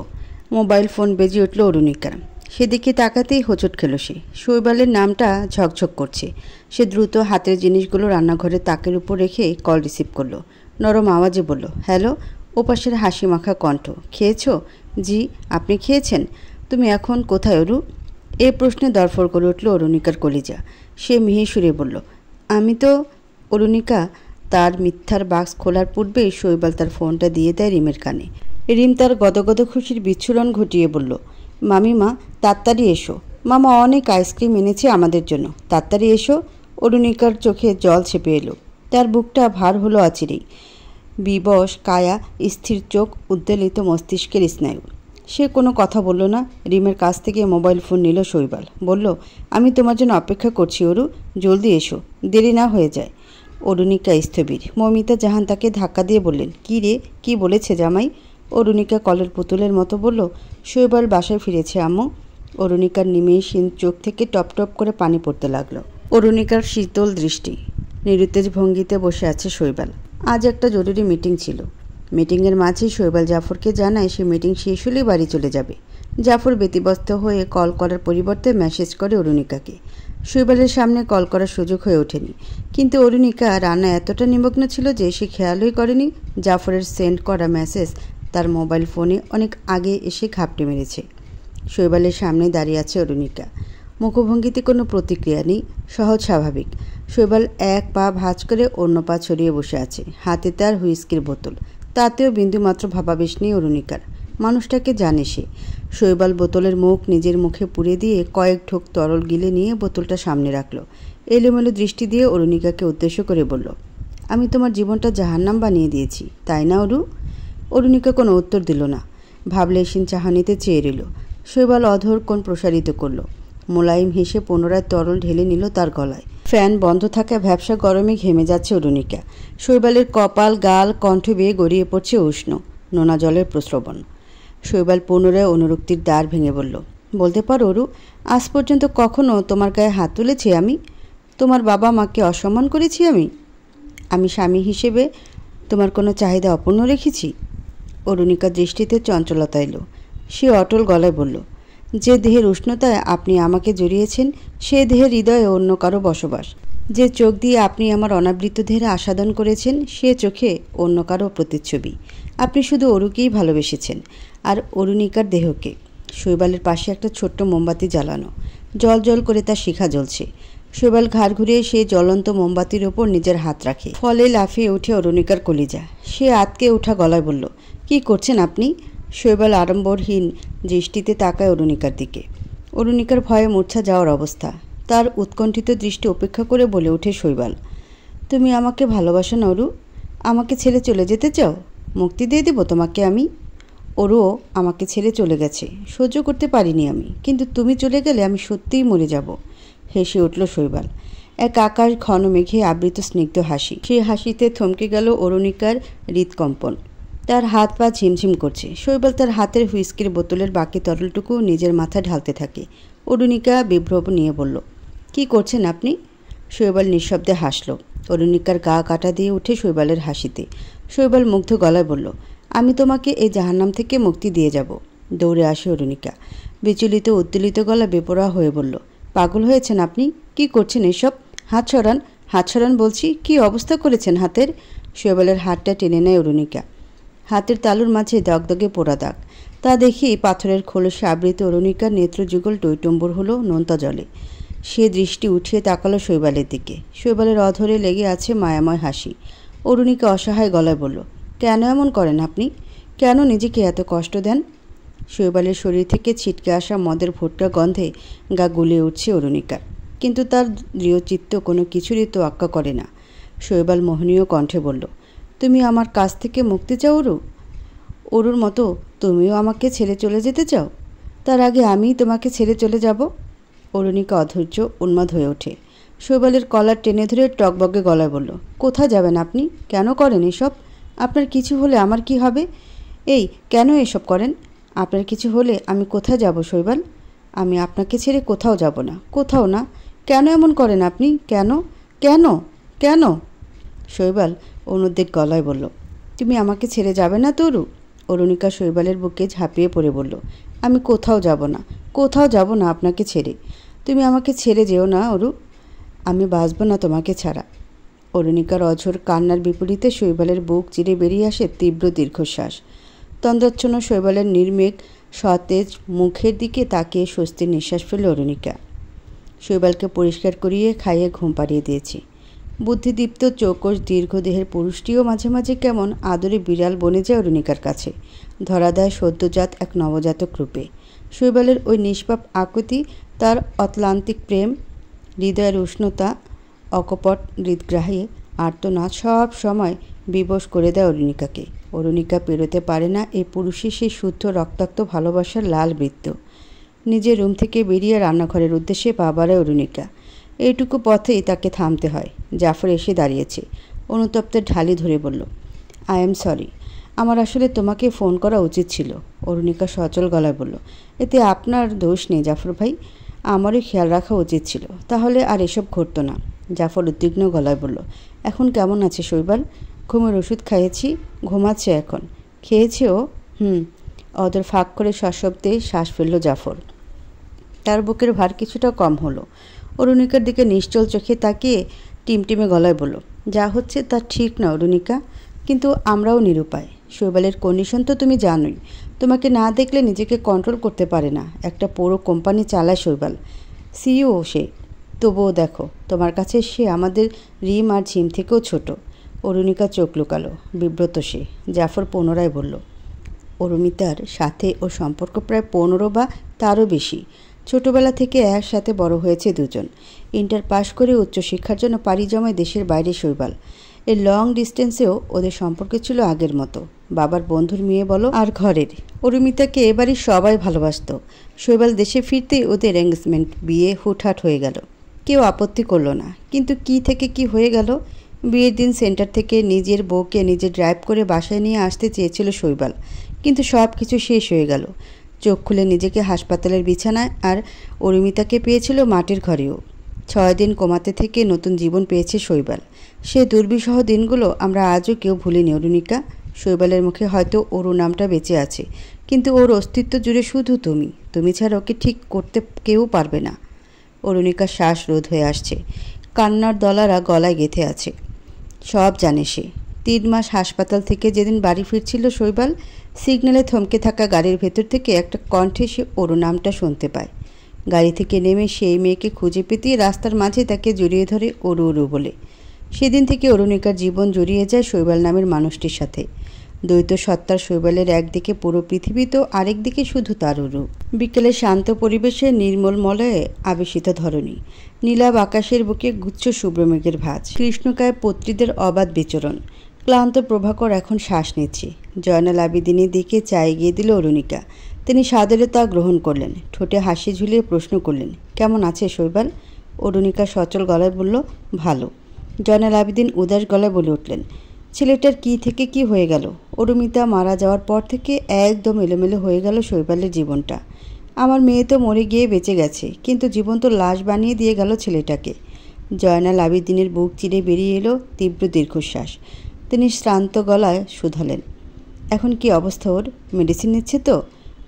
মোবাইল ফোন বেজে উঠল অরুণিকার। সেদিকে তাকাতেই হোঁচট খেল সে। শৈবালের নামটা ঝকঝক করছে। সে দ্রুত হাতের জিনিসগুলো রান্নাঘরের তাকের উপর রেখে কল রিসিভ করলো। নরম আওয়াজে বলল, হ্যালো। ওপাশের হাসি মাখা কণ্ঠ, খেয়েছো? জি। আপনি খেয়েছেন? তুমি এখন কোথায় অরু? এ প্রশ্নে দরফর করে উঠল অরুণিকার কলিজা। সে মিহি সুরে বলল, আমি তো। অরুণিকা তার মিথ্যার বাক্স খোলার পূর্বেই শৈবাল তার ফোনটা দিয়ে দেয় রিমের কানে। রিম তার গদগদ খুশির বিচ্ছুরণ ঘটিয়ে বলল, মামিমা তাড়াতাড়ি এসো। মামা অনেক আইসক্রিম এনেছে আমাদের জন্য, তাড়াতাড়ি এসো। অরুণিকার চোখে জল ছেপে এলো। তার বুকটা ভার হলো আচিরেই। বিবশ কায়া, স্থির চোখ, উদ্বেলিত মস্তিষ্কের স্নায়ু। সে কোনো কথা বলল না। রিমের কাছ থেকে মোবাইল ফোন নিল শৈবাল। বলল, আমি তোমার জন্য অপেক্ষা করছি অরু, জলদি এসো, দেরি না হয়ে যায়। অরুণিকা স্থবির। মমিতা জাহান তাকে ধাক্কা দিয়ে বললেন, কী রে, কী বলেছে জামাই? অরুণিকা কলের পুতুলের মতো বলল, শৈবাল বাসায় ফিরেছে আম্মু। অরুণিকার নিমেষহীন চোখ থেকে টপ টপ করে পানি পড়তে লাগলো। অরুণিকার শীতল দৃষ্টি। নিরুত্তেজ ভঙ্গিতে বসে আছে শৈবাল। আজ একটা জরুরি মিটিং ছিল। মিটিংয়ের মাঝেই শৈবাল জাফরকে জানায় সে মিটিং শেষ হলেই বাড়ি চলে যাবে। জাফর ব্যতিব্যস্ত হয়ে কল করার পরিবর্তে মেসেজ করে অরুণিকাকে। শৈবালের সামনে কল করার সুযোগ হয়ে ওঠেনি। কিন্তু অরুণিকা রান্না এতটা নিমগ্ন ছিল যে সে খেয়ালই করেনি জাফরের সেন্ড করা মেসেজ তার মোবাইল ফোনে অনেক আগে এসে ঘাপটে মেরেছে। শৈবালের সামনে দাঁড়িয়ে আছে অরুণিকা। মুখভঙ্গিতে কোনো প্রতিক্রিয়া নেই, সহজ স্বাভাবিক। শৈবাল এক পা ভাঁজ করে অন্য পা ছড়িয়ে বসে আছে। হাতে তার হুইস্কির বোতল। তাতেও বিন্দুমাত্র ভাবাবেশ নেই অরুণিকার। মানুষটাকে জানে সে। শৈবাল বোতলের মুখ নিজের মুখে পুড়ে দিয়ে কয়েক ঢোক তরল গিলে নিয়ে বোতলটা সামনে রাখল। এলোমেলো দৃষ্টি দিয়ে অরুণিকাকে উদ্দেশ্য করে বলল, আমি তোমার জীবনটা জাহান্নাম বানিয়ে দিয়েছি, তাই না অরু? অরুণিকা কোনো উত্তর দিল না। ভাবলেশীন চাহানিতে চেয়ে রইল। শৈবাল অধর কোণ প্রসারিত করল। মোলায়েম হেসে পুনরায় তরল ঢেলে নিল তার গলায়। ফ্যান বন্ধ থাকা ভ্যাবসা গরমে ঘেমে যাচ্ছে অরুণিকা। শৈবালের কপাল, গাল, কণ্ঠ বেয়ে গড়িয়ে পড়ছে উষ্ণ নোনা জলের প্রস্রবণ। শৈবাল পুনরায় অনুরক্তির দ্বার ভেঙে বলল, বলতে পারো অরু, আজ পর্যন্ত কখনো তোমার গায়ে হাত তুলেছি আমি? তোমার বাবা মাকে অসম্মান করেছি আমি স্বামী হিসেবে তোমার কোনো চাহিদা অপূর্ণ রেখেছি? অরুণিকার দৃষ্টিতে চঞ্চলতা এলো। সে অটল গলায় বলল, যে দেহের উষ্ণতায় আপনি আমাকে জড়িয়েছেন সে দেহের হৃদয়ে অন্য কারো বসবাস। যে চোখ দিয়ে আপনি আমার অনাবৃত দেহের আস্বাদন করেছেন সে চোখে অন্য কারো প্রতিচ্ছবি। আপনি শুধু অরুকেই ভালোবেসেছেন, আর অরুণিকার দেহকে। শৈবালের পাশে একটা ছোট্ট মোমবাতি জ্বালানো, জল জল করে তার শিখা জ্বলছে। শৈবাল ঘাড় ঘুরিয়ে সেই জ্বলন্ত মোমবাতির ওপর নিজের হাত রাখে। ফলে লাফিয়ে উঠে অরুণিকার কলিজা। সে আতকে ওঠা গলায় বলল, কি করছেন আপনি? শৈবাল আড়ম্বরহীন দৃষ্টিতে তাকায় অরুণিকার দিকে। অরুণিকার ভয়ে মূর্ছা যাওয়ার অবস্থা। তার উৎকণ্ঠিত দৃষ্টি উপেক্ষা করে বলে ওঠে শৈবাল, তুমি আমাকে ভালোবাসো না অরু? আমাকে ছেড়ে চলে যেতে চাও? মুক্তি দিয়ে দেব তোমাকে আমি? ওরও আমাকে ছেড়ে চলে গেছে, সহ্য করতে পারিনি আমি, কিন্তু তুমি চলে গেলে আমি সত্যিই মরে যাব। হেসে উঠল শৈবাল। এক আকাশ ঘন মেঘে আবৃত স্নিগ্ধ হাসি। সেই হাসিতে থমকে গেল অরুণিকার হৃদকম্পন। তার হাত পা ঝিমঝিম করছে। শৈবাল তার হাতের হুইস্কির বোতলের বাকি তরলটুকু নিজের মাথায় ঢালতে থাকে। অরুণিকা বিভ্রম নিয়ে বলল, কি করছেন আপনি? শৈবাল নিঃশব্দে হাসল। অরুণিকার গা কাটা দিয়ে উঠে শৈবালের হাসিতে। শৈবাল মুগ্ধ গলায় বলল, আমি তোমাকে এই জাহান্নাম থেকে মুক্তি দিয়ে যাব। দৌড়ে আসে অরুণিকা। বিচলিত উদ্বেলিত গলা বেপরোয়া হয়ে বলল, পাগল হয়েছেন আপনি? কি করছেন এসব? হাত সরান, হাত সরান বলছি। কি অবস্থা করেছেন হাতের? শৈবালের হাতটা টেনে নেয় অরুণিকা। হাতের তালুর মাঝে দগদগে পোড়া দাগ। তা দেখি পাথরের খোলসে আবৃত অরুণিকার নেত্রযুগল টইটম্বুর হলো নোনতা জলে। সে দৃষ্টি উঠিয়ে তাকালো শৈবালের দিকে। শৈবালের অধরে লেগে আছে মায়াময় হাসি। অরুণিকা অসহায় গলায় বলল, কেন এমন করেন আপনি? কেন নিজেকে এত কষ্ট দেন? শৈবালের শরীর থেকে ছিটকে আসা মদের ভুট্টা গন্ধে গা গুলিয়ে উঠছে অরুণিকার। কিন্তু তার দৃঢ়চিত্ত কোনো কিছুরই তোয়াক্কা করে না। শৈবাল মোহনীয় কণ্ঠে বলল, তুমি আমার কাছ থেকে মুক্তি চাও অরু? অরুর মতো তুমিও আমাকে ছেড়ে চলে যেতে চাও? তার আগে আমি তোমাকে ছেড়ে চলে যাব? অরুণিকা অধৈর্য উন্মাদ হয়ে ওঠে। শৈবালের কলার টেনে ধরে টকবগে গলায় বলল, কোথায় যাবেন আপনি? কেন করেন এসব? আপনার কিছু হলে আমার কি হবে? এই কেন এসব করেন? আপনার কিছু হলে আমি কোথায় যাব শৈবাল? আমি আপনাকে ছেড়ে কোথাও যাব না, কোথাও না। কেন এমন করেন আপনি? কেন কেন কেন? শৈবাল অনুদ্বেগ গলায় বলল, তুমি আমাকে ছেড়ে যাবে না তরু? অরুণিকা শৈবালের বুকে ঝাঁপিয়ে পড়ে বলল, আমি কোথাও যাব না, কোথাও যাব না আপনাকে ছেড়ে। তুমি আমাকে ছেড়ে যেও না অরু, আমি বাঁচব না তোমাকে ছাড়া। অরুণিকার অঝোর কান্নার বিপরীতে শৈবালের বুক চিরে বেরিয়ে আসে তীব্র দীর্ঘশ্বাস। তন্দ্রাচ্ছন্ন শৈবালের নির্মেঘ সতেজ মুখের দিকে তাকিয়ে স্বস্তির নিঃশ্বাস ফেলল অরুণিকা। শৈবালকে পরিষ্কার করিয়ে খাইয়ে ঘুম পাড়িয়ে দিয়েছি। বুদ্ধিদীপ্ত চৌকস দীর্ঘদেহের পুরুষটিও মাঝে মাঝে কেমন আদরে বিড়াল বনে যায় অরুণিকার কাছে, ধরা দেয় সদ্যজাত এক নবজাতক রূপে। শৈবালের ওই নিষ্পাপ আকুতি, তার অতলান্তিক প্রেম, হৃদয়ের উষ্ণতা, অকপট হৃদগ্রাহী আর্তনাদ সব সময় বিবশ করে দেয় অরুণিকাকে। অরুণিকা পেরোতে পারে না এই পুরুষের সেই শুদ্ধ রক্তাক্ত ভালোবাসার লাল বৃত্ত। নিজের রুম থেকে বেরিয়ে রান্নাঘরের উদ্দেশ্যে পা বাড়ায় অরুণিকা। এইটুকু পথেই তাকে থামতে হয়। জাফর এসে দাঁড়িয়েছে। অনুতপ্তের ঢালি ধরে বলল, আই এম সরি, আমার আসলে তোমাকে ফোন করা উচিত ছিল। অরুণিকা সচল গলায় বলল, এতে আপনার দোষ নেই জাফর ভাই, আমারই খেয়াল রাখা উচিত ছিল, তাহলে আর এসব ঘটতো না। জাফর উদ্বিগ্ন গলায় বলল, এখন কেমন আছে শৈবাল? ঘুমের ওষুধ খাইয়েছি, ঘুমাচ্ছে এখন। খেয়েছে ও? অদর ফাঁক করে সশব্দে শ্বাস ফেলল জাফর। তার বুকের ভার কিছুটা কম হলো। অরুণিকার দিকে নিশ্চল চোখে তাকিয়ে টিমটিমে গলায় বলল, যা হচ্ছে তা ঠিক না অরুণিকা, কিন্তু আমরাও নিরুপায়। শৈবালের কন্ডিশন তো তুমি জানোই, তোমাকে না দেখলে নিজেকে কন্ট্রোল করতে পারে না। একটা পুরো কোম্পানি চালায় শৈবাল, সিইও সে। তবুও দেখো, তোমার কাছে সে আমাদের রিম আর ঝিম থেকেও ছোট। অরুণিকা চোখ লুকালো, বিব্রত সে। জাফর পুনরায় বলল, অরুমিতার সাথে ওর সম্পর্ক প্রায় 15 বা তারও বেশি। ছোটবেলা থেকে একসাথে বড় হয়েছে দুজন। ইন্টার পাশ করে উচ্চশিক্ষার জন্য পাড়ি জমায় দেশের বাইরে শৈবাল। এই লং ডিস্টেন্সেও ওদের সম্পর্ক ছিল আগের মতো, বাবার বন্ধুর মেয়ে বলো আর ঘরের। অরুমিতাকে এবারই সবাই ভালোবাসত। শৈবাল দেশে ফিরতেই ওদের এঙ্গেজমেন্ট, বিয়ে হুটহাট হয়ে গেল। কেউ আপত্তি করল না, কিন্তু কি থেকে কি হয়ে গেল। বিয়ের দিন সেন্টার থেকে নিজের বউকে নিজে ড্রাইভ করে বাসায় নিয়ে আসতে চেয়েছিল শৈবাল, কিন্তু সব কিছু শেষ হয়ে গেল। চোখ খুলে নিজেকে হাসপাতালের বিছানায়, আর অরুমিতাকে পেয়েছিল মাটির ঘরেও। 6 দিন কোমাতে থেকে নতুন জীবন পেয়েছে শৈবাল। সে দুর্বিষহ দিনগুলো আমরা আজও কেউ ভুলিনি অরুণিকা। শৈবালের মুখে হয়তো অরু নামটা বেঁচে আছে, কিন্তু ওর অস্তিত্ব জুড়ে শুধু তুমি ছাড়া ওকে ঠিক করতে কেউ পারবে না। অরুণিকার শ্বাস রোধ হয়ে আসছে, কান্নার দলারা গলায় গেঁথে আছে। সব জানে সে। 3 মাস হাসপাতাল থেকে যেদিন বাড়ি ফিরছিল শৈবাল, সিগন্যালে থমকে থাকা গাড়ির ভেতর থেকে একটা কণ্ঠে সে অরু নামটা শুনতে পায়। গাড়ি থেকে নেমে সেই মেয়েকে খুঁজে পেতে রাস্তার মাঝে তাকে জড়িয়ে ধরে অরু অরু বলে। সেদিন থেকে অরুণিকার জীবন জড়িয়ে যায় শৈবাল নামের মানুষটির সাথে। দ্বৈত সত্তার শৈবালের একদিকে পুরো পৃথিবী, তো আরেকদিকে শুধু তার অরু। বিকেলে শান্ত পরিবেশে নির্মল মলয়ে আবেশিত ধরণী, নীলাভ আকাশের বুকে গুচ্ছ শুভ্রমেঘের ভাঁজ, কৃষ্ণকায় পত্রীদের অবাধ বিচরণ। ক্লান্ত প্রভাকর এখন শ্বাস নিচ্ছে। জয়নাল আবেদিনের দিকে চাই গিয়ে দিল অরুণিকা। তিনি সাদরে তা গ্রহণ করলেন, ঠোঁটে হাসি ঝুলিয়ে প্রশ্ন করলেন, কেমন আছে শৈবাল? অরুণিকা সচল গলায় বলল, ভালো। জয়নাল আবেদিন উদাস গলায় বলে উঠলেন, ছেলেটার কি থেকে কি হয়ে গেল? অরুমিতা মারা যাওয়ার পর থেকে একদম এলোমেলো হয়ে গেল শৈবালের জীবনটা। আমার মেয়ে তো মরে গিয়ে বেঁচে গেছে, কিন্তু জীবন তো লাশ বানিয়ে দিয়ে গেল ছেলেটাকে। জয়নাল আবেদিনের বুক চিরে বেরিয়ে এলো তীব্র দীর্ঘশ্বাস। তিনি শ্রান্ত গলায় শুধালেন, এখন কি অবস্থা ওর? মেডিসিন নিচ্ছে তো?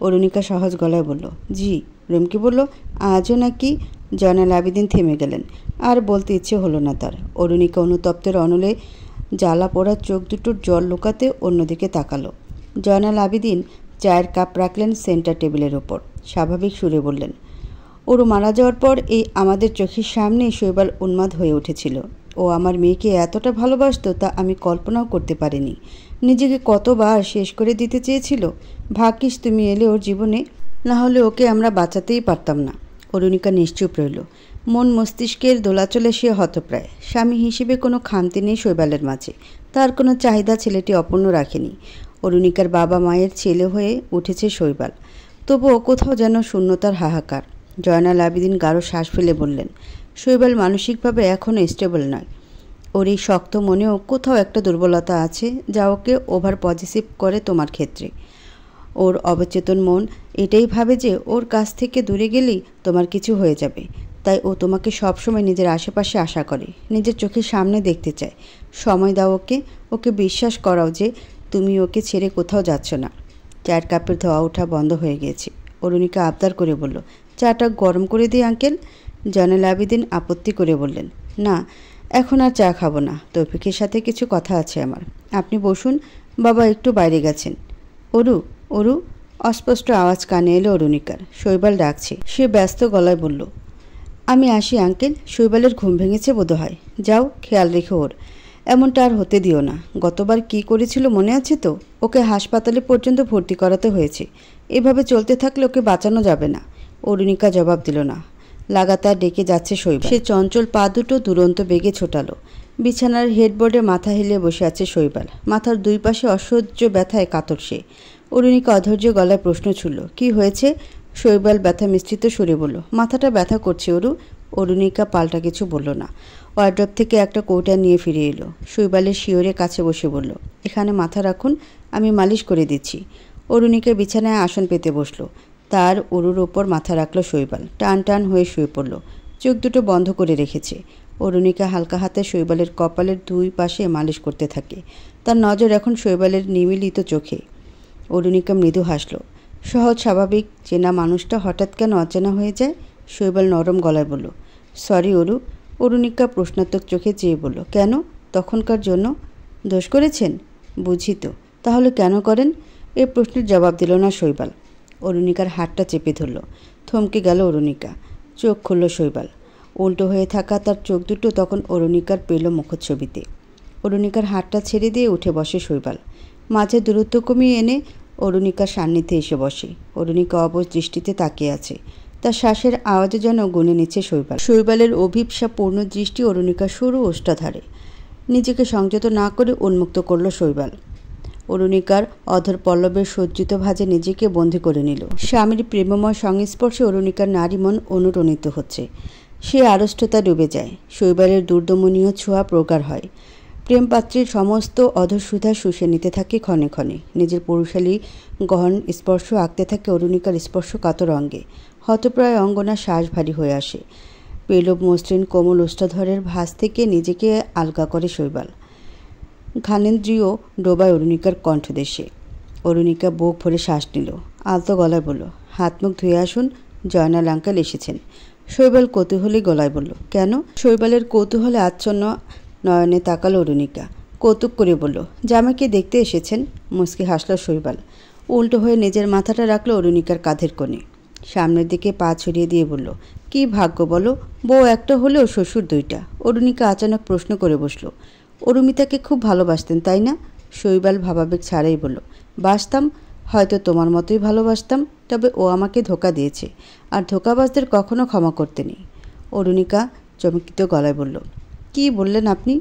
অরুণিকা সহজ গলায় বলল, জি। রুমকি বলল, আজও নাকি? জয়নাল আবেদিন থেমে গেলেন, আর বলতে ইচ্ছে হলো না তার। অরুণিকা অনুতপ্তের অনলে জ্বালা পোড়া চোখ দুটোর জল লুকাতে অন্যদিকে তাকালো। জয়নাল আবেদিন চায়ের কাপ রাখলেন সেন্টার টেবিলের ওপর। স্বাভাবিক সুরে বললেন, ওরু মারা যাওয়ার পর এই আমাদের চোখের সামনেই শৈবাল উন্মাদ হয়ে উঠেছিল। ও আমার মেয়েকে এতটা ভালোবাসত তা আমি কল্পনাও করতে পারিনি। নিজেকে কতবার শেষ করে দিতে চেয়েছিল। ভাগ্যিস তুমি এলে ওর জীবনে, না হলে ওকে আমরা বাঁচাতেই পারতাম না। অরুণিকা নিশ্চুপ রইল। মন মস্তিষ্কের দোলাচলে সে হতপ্রায়। স্বামী হিসেবে কোনো খামতি নেই শৈবালের মাঝে। তার কোনো চাহিদা ছেলেটি অপূর্ণ রাখেনি। অরুণিকার বাবা মায়ের ছেলে হয়ে উঠেছে শৈবাল, তবুও কোথাও যেন শূন্যতার হাহাকার। জয়নাল আবেদিন গাঢ় শ্বাস ফেলে বললেন, শৈবাল মানসিকভাবে এখনও স্টেবল নয়। ওর এই শক্ত মনেও কোথাও একটা দুর্বলতা আছে যা ওকে ওভার পজিটিভ করে তোমার ক্ষেত্রে। ওর অবচেতন মন এটাই ভাবে যে ওর কাছ থেকে দূরে গেলেই তোমার কিছু হয়ে যাবে, তাই ও তোমাকে সবসময় নিজের আশেপাশে আশা করে, নিজের চোখের সামনে দেখতে চায়। সময় দাও ওকে, ওকে বিশ্বাস করাও যে তুমি ওকে ছেড়ে কোথাও যাচ্ছ না। চায়ের কাপের ধোয়া ওঠা বন্ধ হয়ে গিয়েছে। অরুণিকা আবদার করে বলল, চাটা গরম করে দিই আঙ্কেল। জয়নাল আবেদিন আপত্তি করে বললেন, না, এখন আর চা খাবো না, তৌফিকের সাথে কিছু কথা আছে আমার। আপনি বসুন, বাবা একটু বাইরে গেছেন। অরু, অরু, অস্পষ্ট আওয়াজ কানে এলো অরুণিকার। শৈবাল ডাকছে। সে ব্যস্ত গলায় বলল, আমি আসি আঙ্কেল, শৈবালের ঘুম ভেঙেছে বোধহয়। যাও, খেয়াল রেখো ওর। এমনটা আর হতে দিও না। গতবার কি করেছিল মনে আছে তো? ওকে হাসপাতালে পর্যন্ত ভর্তি করাতে হয়েছে। এভাবে চলতে থাকলে ওকে বাঁচানো যাবে না। অরুণিকা জবাব দিল না। লাগাতার ডেকে যাচ্ছে শৈবাল। সে চঞ্চল পা দুটো দুরন্ত বেগে ছোটালো। বিছানার হেডবোর্ডে মাথা হেলিয়ে বসে আছে শৈবাল। মাথার দুই পাশে অসহ্য ব্যথায় কাতর সে। অরুণিকা অধৈর্য গলায় প্রশ্ন ছুড়ল, কি হয়েছে? শৈবাল ব্যথা মিশ্রিত সুরে বলল, মাথাটা ব্যথা করছে অরু। অরুণিকা পাল্টা কিছু বলল না। ওয়ার্ড্রপ থেকে একটা কৌটা নিয়ে ফিরে এলো। শৈবালের শিওরে কাছে বসে বলল, এখানে মাথা রাখুন, আমি মালিশ করে দিচ্ছি। অরুণিকা বিছানায় আসন পেতে বসল। তার অরুর ওপর মাথা রাখল শৈবাল। টান টান হয়ে শুয়ে পড়ল। চোখ দুটো বন্ধ করে রেখেছে। অরুণিকা হালকা হাতে শৈবালের কপালের দুই পাশে মালিশ করতে থাকে। তার নজর এখন শৈবালের নিমিলিত চোখে। অরুণিকা মৃদু হাসল। সহজ স্বাভাবিক চেনা মানুষটা হঠাৎ কেন অচেনা হয়ে যায়? শৈবাল নরম গলায় বলল, সরি অরু। অরুণিকা প্রশ্নাত্মক চোখে চেয়ে বলল, কেন? তখনকার জন্য? দোষ করেছেন? বুঝি তো, তাহলে কেন করেন? এ প্রশ্নের জবাব দিল না শৈবাল। অরুণিকার হাতটা চেপে ধরল। থমকে গেল অরুণিকা। চোখ খুলল শৈবাল। উল্টো হয়ে থাকা তার চোখ দুটো তখন অরুণিকার পেল মুখচ্ছবিতে। অরুণিকার হাতটা ছেড়ে দিয়ে উঠে বসে শৈবাল। মাঝে দূরত্ব কমিয়ে এনে অরুণিকার সান্নিধ্যে এসে বসে। অরুণিকা অবশ দৃষ্টিতে তাকিয়ে আছে। তার শ্বাসের আওয়াজে যেন গুনে নিচ্ছে শৈবাল। শৈবালের অভিপ্সা পূর্ণ দৃষ্টি অরুণিকার সরু ওষ্ঠাধারে। নিজেকে সংযত না করে উন্মুক্ত করল শৈবাল। অরুণিকার অধর পল্লবের সজ্জিত ভাজে নিজেকে বন্দী করে নিল। স্বামীর প্রেমময় সংস্পর্শে অরুণিকার নারী মন অনুরণিত হচ্ছে। সে আড়ষ্টতা ডুবে যায়। শৈবালের দুর্দমনীয় ছোঁয়া প্রগাঢ় হয়। প্রেমপাত্রীর সমস্ত অধঃসুধা শুষে নিতে থাকে ক্ষণে ক্ষণে। নিজের পুরুষালী গহন স্পর্শ আঁকতে থাকে অরুণিকার স্পর্শ কাতর অঙ্গে। হতপ্রায় অঙ্গনা শ্বাস ভারী হয়ে আসে। পেলব মসৃণ কোমল ওষ্ঠাধরের ভাঁজ থেকে নিজেকে আলগা করে শৈবাল। ঘানেন্দ্রিয় ডোবায় অরুণিকার কণ্ঠদেশে। অরুণিকা বুক ভরে শ্বাস নিল। আলতো গলায় বলল, হাত মুখ ধুয়ে আসুন, জয়নাল আঙ্কেল এসেছেন। শৈবাল কৌতূহলী গলায় বলল, কেন? শৈবালের কৌতূহলে আচ্ছন্ন নয়নে তাকালো অরুণিকা। কৌতুক করে বলল, জামাইকে দেখতে এসেছেন। মুচকি হাসল শৈবাল। উল্টো হয়ে নিজের মাথাটা রাখলো অরুণিকার কাঁধের কোণে। সামনের দিকে পা ছড়িয়ে দিয়ে বলল, কি ভাগ্য বলো, বউ একটা হলেও শ্বশুর দুইটা। অরুণিকা আচানক প্রশ্ন করে বসল, অরুমিতাকে খুব ভালোবাসতেন তাই না? শৈবাল ভাবাবেগ ছাড়াই বলল, বাসতাম, হয়তো তোমার মতোই ভালোবাসতাম, তবে ও আমাকে ধোঁকা দিয়েছে, আর ধোঁকাবাজদের কখনো ক্ষমা করতে নেই। অরুণিকা চমকিত গলায় বলল, কি বললেন আপনি?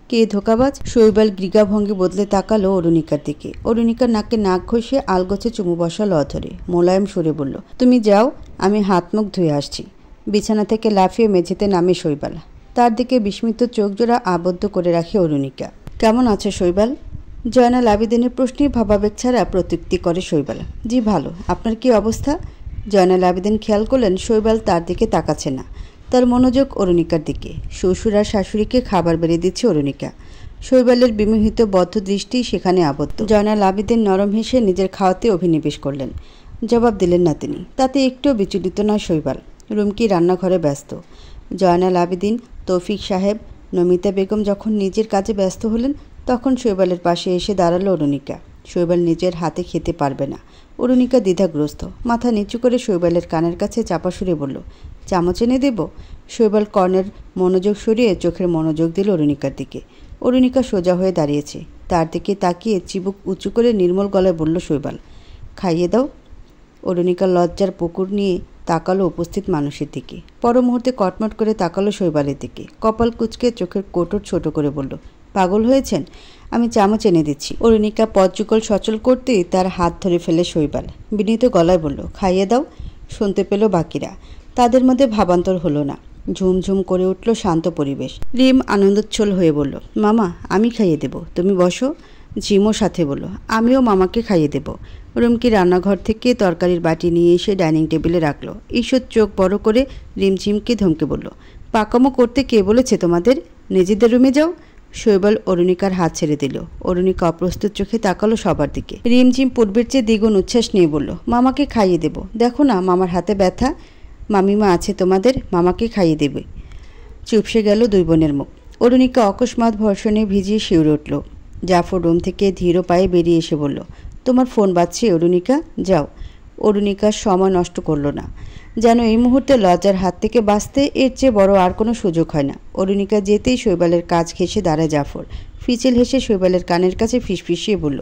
কে ধোঁকাবাজ? শৈবাল গ্রীগাভঙ্গি বদলে তাকালো অরুণিকার দিকে। অরুণিকার নাকে নাক ঘষে আলগোছে চুমু বসালো অধরে। মোলায়েম সুরে বলল, তুমি যাও, আমি হাত মুখ ধুয়ে আসছি। বিছানা থেকে লাফিয়ে মেঝেতে নামে শৈবাল। তার দিকে বিস্মিত চোখ জোড়া আবদ্ধ করে রাখে অরুণিকা। কেমন আছে শৈবাল? জয়নাল আবেদিনের প্রশ্নে ভাবাবেগ ছাড়া প্রত্যুক্তি করে শৈবাল। জি ভালো, আপনার কি অবস্থা? জয়নাল আবেদিন খেয়াল করলেন শৈবাল তার দিকে তাকাচ্ছে না। তার মনোযোগ অরুণিকার দিকে। শ্বশুর আর শাশুড়িকে খাবার বেড়ে দিচ্ছে অরুণিকা। শৈবালের বিমোহিত বদ্ধ দৃষ্টি সেখানে আবদ্ধ। জয়নাল আবেদিন নরম হেসে নিজের খাওয়াতে অভিনিবেশ করলেন। জবাব দিলেন না তিনি। তাতে একটুও বিচলিত নয় শৈবাল। রুমকি রান্নাঘরে ব্যস্ত। জয়নাল আবেদিন, তৌফিক সাহেব, নমিতা বেগম যখন নিজের কাজে ব্যস্ত হলেন, তখন শৈবালের পাশে এসে দাঁড়ালো অরুণিকা। শৈবাল নিজের হাতে খেতে পারবে না। অরুণিকা দ্বিধাগ্রস্ত। মাথা নিচু করে শৈবালের কানের কাছে চাপা সুরে বলল, চামচ এনে দেব? শৈবাল কর্ণের মনোযোগ সরিয়ে চোখের মনোযোগ দিল অরুণিকার দিকে। অরুণিকা সোজা হয়ে দাঁড়িয়েছে। তার দিকে তাকিয়ে চিবুক উঁচু করে নির্মল গলায় বলল শৈবাল, খাইয়ে দাও। অরুণিকা লজ্জার পুকুর নিয়ে তাকালো উপস্থিত মানুষের দিকে। পর মুহূর্তে কটমট করে তাকালো শৈবালের দিকে। কপাল কুঁচকে চোখের কোটর ছোট করে বলল, পাগল হয়েছেন? আমি চামচ এনে দিচ্ছি। অরুণিকা পদযুগল সচল করতেই তার হাত ধরে ফেলে শৈবাল। বিনীত গলায় বলল, খাইয়ে দাও। শুনতে পেল বাকিরা। তাদের মধ্যে ভাবান্তর হলো না। ঝুমঝুম করে উঠল শান্ত পরিবেশ। রিম আনন্দোচ্ছল হয়ে বলল, মামা আমি খাইয়ে দেব, তুমি বসো। ঝিমও সাথে বলল, আমিও মামাকে খাইয়ে দেব। রুমকি রান্নাঘর থেকে তরকারির বাটি নিয়ে এসে ডাইনিং টেবিলে রাখলো। ঈশ্বর চোখ বড় করে রিমঝিমকে ধমকে বলল, পাকামো করতে কে বলেছে তোমাদের? নিজেদের রুমে যাও। শৈবাল অরুণিকার হাত ছেড়ে দিল। অরুণিকা অপ্রস্তুত চোখে তাকালো সবার দিকে। রিমঝিম পূর্বের চেয়ে দ্বিগুণ উচ্ছ্বাস নিয়ে বলল, মামাকে খাইয়ে দেব, দেখো না মামার হাতে ব্যথা। মামিমা আছে তোমাদের, মামাকে খাইয়ে দেবে। চুপসে গেল দুই বোনের মুখ। অরুণিকা অকস্মাৎ ভর্ষণে ভিজিয়ে শিউরে উঠল। জাফর রুম থেকে ধীর পায়ে বেরিয়ে এসে বলল, তোমার ফোন বাজছে অরুণিকা, যাও। অরুণিকার সময় নষ্ট করল না, যেন এই মুহূর্তে লজ্জার হাত থেকে বাঁচতে এর চেয়ে বড় আর কোনো সুযোগ হয় না। অরুণিকা যেতেই শৈবালের কাজ ঘেঁষে দাঁড়ায় জাফর। ফিচেল হেসে শৈবালের কানের কাছে ফিসফিসিয়ে বলল,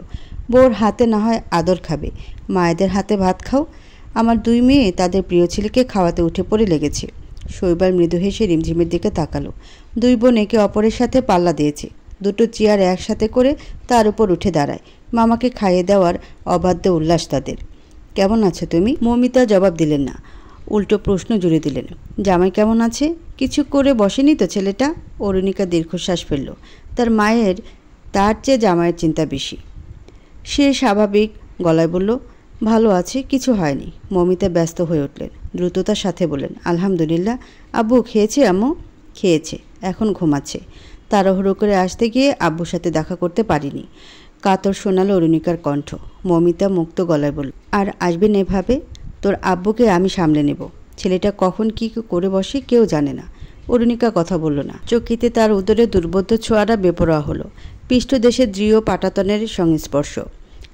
বউর হাতে না হয় আদর খাবে, মায়েদের হাতে ভাত খাও। আমার দুই মেয়ে তাদের প্রিয় ছেলেকে খাওয়াতে উঠে পড়ে লেগেছে। শৈবাল মৃদু হেসে রিমঝিমের দিকে তাকালো। দুই বোন একে অপরের সাথে পাল্লা দিয়েছে। দুটো চেয়ার একসাথে করে তার উপর উঠে দাঁড়ায়। মামাকে খাইয়ে দেওয়ার অবাধ্য উল্লাস তাদের। কেমন আছো তুমি? মৌমিতা জবাব দিলেন না, উল্টো প্রশ্ন জুড়ে দিলেন, জামাই কেমন আছে? কিছু করে বসেনি তো ছেলেটা? অরুণিকা দীর্ঘশ্বাস ফেলল। তার মায়ের তার চেয়ে জামাইয়ের চিন্তা বেশি। সে স্বাভাবিক গলায় বলল, ভালো আছে, কিছু হয়নি। মৌমিতা ব্যস্ত হয়ে উঠলেন। দ্রুততার সাথে বললেন, আলহামদুলিল্লাহ। আব্বু খেয়েছে? আম্মু খেয়েছে, এখন ঘুমাচ্ছে। তাড়াহুড়ো করে আসতে গিয়ে আব্বুর সাথে দেখা করতে পারিনি। কাতর শোনালো অরুণিকার কণ্ঠ। মৌমিতা মুক্ত গলায় বলল, আর আসবেন এভাবে? তোর আব্বুকে আমি সামলে নেব। ছেলেটা কখন কি করে বসে কেউ জানে না। অরুণিকা কথা বলল না। চকিতে তার উদরে দুর্বোধ্য ছোঁয়ারা বেপরোয়া হলো। পৃষ্ঠদেশে দৃঢ় পাটাতনের সংস্পর্শ,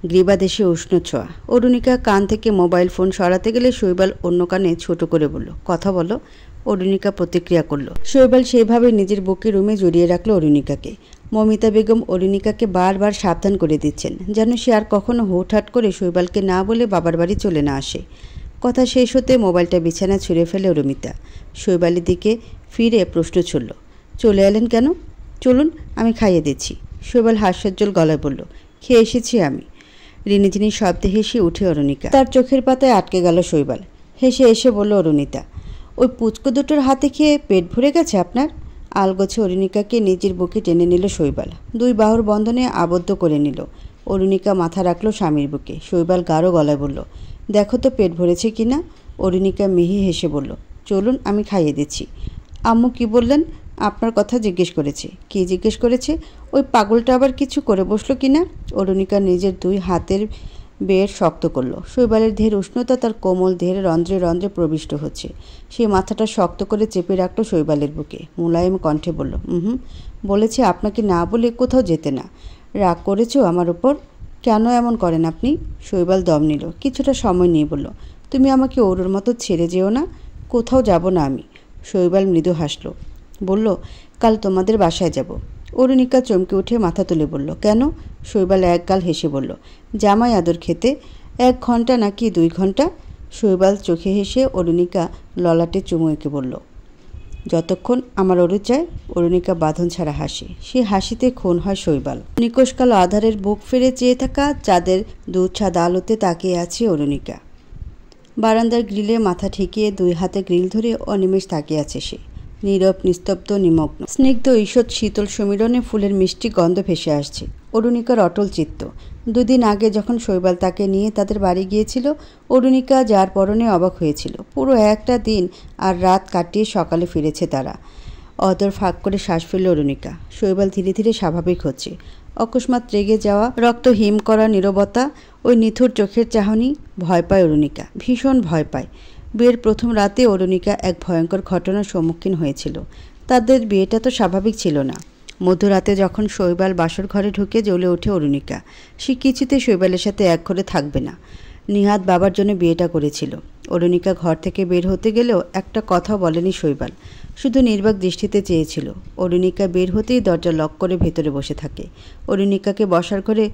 গ্রীবাদেশে উষ্ণ ছোঁয়া। অরুণিকা কান থেকে মোবাইল ফোন সরাতে গেলে শৈবাল অন্য কানে ছোট করে বলল, কথা বলো। অরুণিকা প্রতিক্রিয়া করল। শৈবাল সেভাবে নিজের বুকে রুমে জড়িয়ে রাখলো অরুণিকাকে। মমিতা বেগম অরুণিকাকে বারবার সাবধান করে দিচ্ছেন, যেন সে আর কখনো হুটহাট করে শৈবালকে না বলে বাবার বাড়ি চলে না আসে। কথা শেষ হতে মোবাইলটা বিছানায় ছুঁড়ে ফেলে অরুমিতা। শৈবালের দিকে ফিরে প্রশ্ন ছুড়ল, চলে এলেন কেন? চলুন আমি খাইয়ে দিচ্ছি। শৈবাল হাস্যোজ্জ্বল গলায় বলল, খেয়ে এসেছি আমি। রিনিঝিনি শব্দে হেসে উঠে অরুণিকা। তার চোখের পাতায় আটকে গেল শৈবাল। হেসে এসে বলল অরুণিতা, ওই পুচকো দুটোর হাতে খেয়ে পেট ভরে গেছে আপনার? আলগোছে অরুণিকাকে নিজের বুকে টেনে নিল শৈবাল। দুই বাহুর বন্ধনে আবদ্ধ করে নিল। অরুণিকা মাথা রাখল স্বামীর বুকে। শৈবাল গাঢ় গলায় বলল, দেখো তো পেট ভরেছে কিনা। অরুণিকা মিহি হেসে বলল, চলুন আমি খাইয়ে দিচ্ছি। আম্মু কি বললেন? আপনার কথা জিজ্ঞেস করেছে। কি জিজ্ঞেস করেছে? ওই পাগলটা আবার কিছু করে বসলো কিনা। অরুণিকা নিজের দুই হাতের বের শক্ত করল। শৈবালের দেহের উষ্ণতা তার কোমল দেহের রন্ধ্রে রন্ধ্রে প্রবিষ্ট হচ্ছে। সে মাথাটা শক্ত করে চেপে রাখল শৈবালের বুকে। মোলায়েম কণ্ঠে বলল, বলেছে আপনাকে না বলে কোথাও যেতে না। রাগ করেছো আমার উপর? কেন এমন করেন আপনি? শৈবাল দম নিল। কিছুটা সময় নিয়ে বলল, তুমি আমাকে ওর মতো ছেড়ে যেও না। কোথাও যাব না আমি। শৈবাল মৃদু হাসল, বলল, কাল তোমাদের বাসায় যাব। অরুণিকা চমকে উঠে মাথা তুলে বলল, কেন? শৈবাল একগাল হেসে বলল, জামাই আদর খেতে। 1 ঘন্টা নাকি 2 ঘন্টা? শৈবাল চোখে হেসে অরুণিকা ললাটে চুমু এঁকে বলল, যতক্ষণ আমার অরু চায়। অরুণিকা বাঁধন ছাড়া হাসে। সে হাসিতে খুন হয় শৈবাল। নিকোষকালো আধারের বুক ফিরে চেয়ে থাকা চাঁদের দুঃছাদ আলোতে তাকিয়ে আছে অরুণিকা। বারান্দার গ্রিলে মাথা ঠেকিয়ে 2 হাতে গ্রিল ধরে অনিমেষ তাকিয়ে আছে সে। নীরব, নিস্তব্ধ, নিমগ্ন। স্নিগ্ধ ঈষৎ শীতল সমীরণে ফুলের মিষ্টি গন্ধ ভেসে আসছে। অরুণিকার অটল চিত্ত। 2 দিন আগে যখন শৈবাল তাকে নিয়ে তাদের বাড়ি গিয়েছিল, অরুণিকা যার পরনে অবাক হয়েছিল। পুরো একটা দিন আর রাত কাটিয়ে সকালে ফিরেছে তারা। অদর ফাঁক করে শ্বাস ফেলল অরুণিকা। শৈবাল ধীরে ধীরে স্বাভাবিক হচ্ছে। অকস্মাৎ রেগে যাওয়া, রক্ত হিম করা নীরবতা, ওই নিথুর চোখের চাহনি। ভয় পায় অরুণিকা, ভীষণ ভয় পায়। বিয়ের প্রথম রাতে অরুণিকা এক ভয়ঙ্কর ঘটনার সম্মুখীন হয়েছিল। তাদের বিয়েটা তো স্বাভাবিক ছিল না। মধ্যরাতে যখন শৈবাল বাসর ঘরে ঢুকে জ্বলে ওঠে অরুণিকা। সে কিছুতে শৈবালের সাথে এক ঘরে থাকবে না। নিহাত বাবার জন্য বিয়েটা করেছিল। অরুণিকা ঘর থেকে বের হতে গেলেও একটা কথা বলেনি শৈবাল, শুধু নির্বাক দৃষ্টিতে চেয়েছিল। অরুণিকা বের হতেই দরজা লক করে ভেতরে বসে থাকে। অরুণিকাকে বসার ঘরে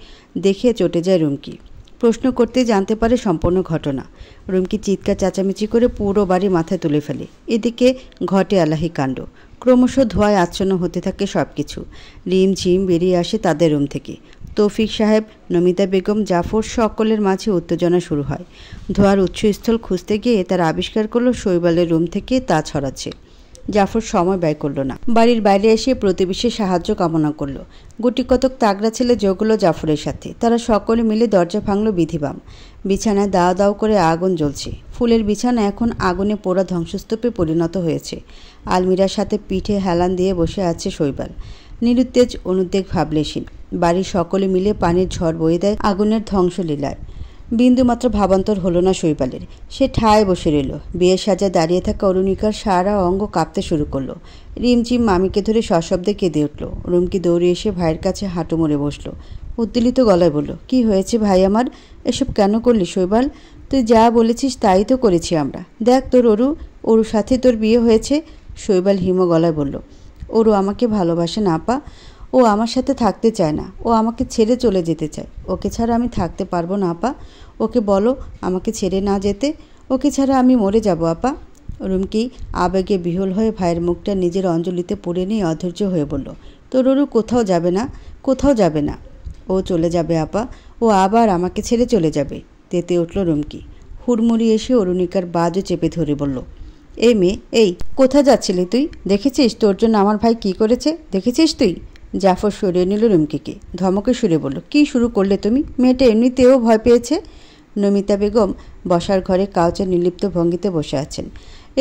দেখে চটে যায় রুমকি। প্রশ্ন করতে জানতে পারে সম্পূর্ণ ঘটনা। রুমকি চিৎকার চেঁচামেচি করে পুরো বাড়ি মাথায় তুলে ফেলে। এদিকে ঘটে আলাহি কাণ্ড। ক্রমশ ধোঁয়ায় আচ্ছন্ন হতে থাকে সব কিছু। রিম ঝিম বেরিয়ে আসে তাদের রুম থেকে। তৌফিক সাহেব, নমিতা বেগম, জাফর, সকলের মাঝে উত্তেজনা শুরু হয়। ধোঁয়ার উৎসস্থল খুঁজতে গিয়ে তারা আবিষ্কার করলো শৈবালের রুম থেকে তা ছড়াচ্ছে। জাফর সময় ব্যয় করল না, বাড়ির বাইরে এসে প্রতিবেশীর সাহায্য কামনা করল। গুটি কতক তাগড়া ছেলে যোগ হলো জাফরের সাথে। তারা সকলে মিলে দরজা ভাঙল বিধিবাম। বিছানায় দাও দাও করে আগুন জ্বলছে। ফুলের বিছানা এখন আগুনে পোড়া ধ্বংসস্তূপে পরিণত হয়েছে। আলমিরার সাথে পিঠে হেলান দিয়ে বসে আছে শৈবাল, নিরুত্তেজ অনুদ্বেগ ভাবলেশীন। বাড়ির সকলে মিলে পানির ঝড় বয়ে দেয় আগুনের ধ্বংসলীলায়। বিন্দুমাত্র ভাবান্তর হলো না শৈবালের। সে ঠায় বসে রইল। বিয়ের সাজায় দাঁড়িয়ে থাকা অরুণিকার সারা অঙ্গ কাঁপতে শুরু করলো। রিমঝিম মামিকে ধরে সশব্দে কেঁদে উঠল। রুমকি দৌড়ে এসে ভাইয়ের কাছে হাঁটু মুড়ে বসলো। উদ্বেলিত গলায় বলল, কি হয়েছে ভাই আমার? এসব কেন করলি শৈবাল? তুই যা বলেছিস তাই তো করেছি আমরা। দেখ তোর ওরুর সাথে তোর বিয়ে হয়েছে। শৈবাল হিম গলায় বলল, ওরু আমাকে ভালোবাসে না আপা। ও আমার সাথে থাকতে চায় না। ও আমাকে ছেড়ে চলে যেতে চায়। ওকে ছাড়া আমি থাকতে পারবো না আপা। ওকে বলো আমাকে ছেড়ে না যেতে। ওকে ছাড়া আমি মরে যাব আপা। রুমকি আবেগে বিহ্বল হয়ে ভাইয়ের মুখটা নিজের অঞ্জলিতে পড়ে নিয়ে অধৈর্য হয়ে বলল, তোর ওরু কোথাও যাবে না, কোথাও যাবে না। ও চলে যাবে আপা। ও আবার আমাকে ছেড়ে চলে যাবে। তেতে উঠল রুমকি। হুড়মুড়ি এসে অরুণিকার বাজও চেপে ধরে বলল, এই মেয়ে, এই কোথায় যাচ্ছিলি তুই? দেখেছিস তোর জন্য আমার ভাই কি করেছে? দেখেছিস তুই? জাফর সরিয়ে নিল রুমকিকে। ধমকে সুরে বলল, কি শুরু করলে তুমি? মেয়েটা এমনিতেও ভয় পেয়েছে। নমিতা বেগম বসার ঘরে কাউচে নির্লিপ্ত ভঙ্গিতে বসে আছেন।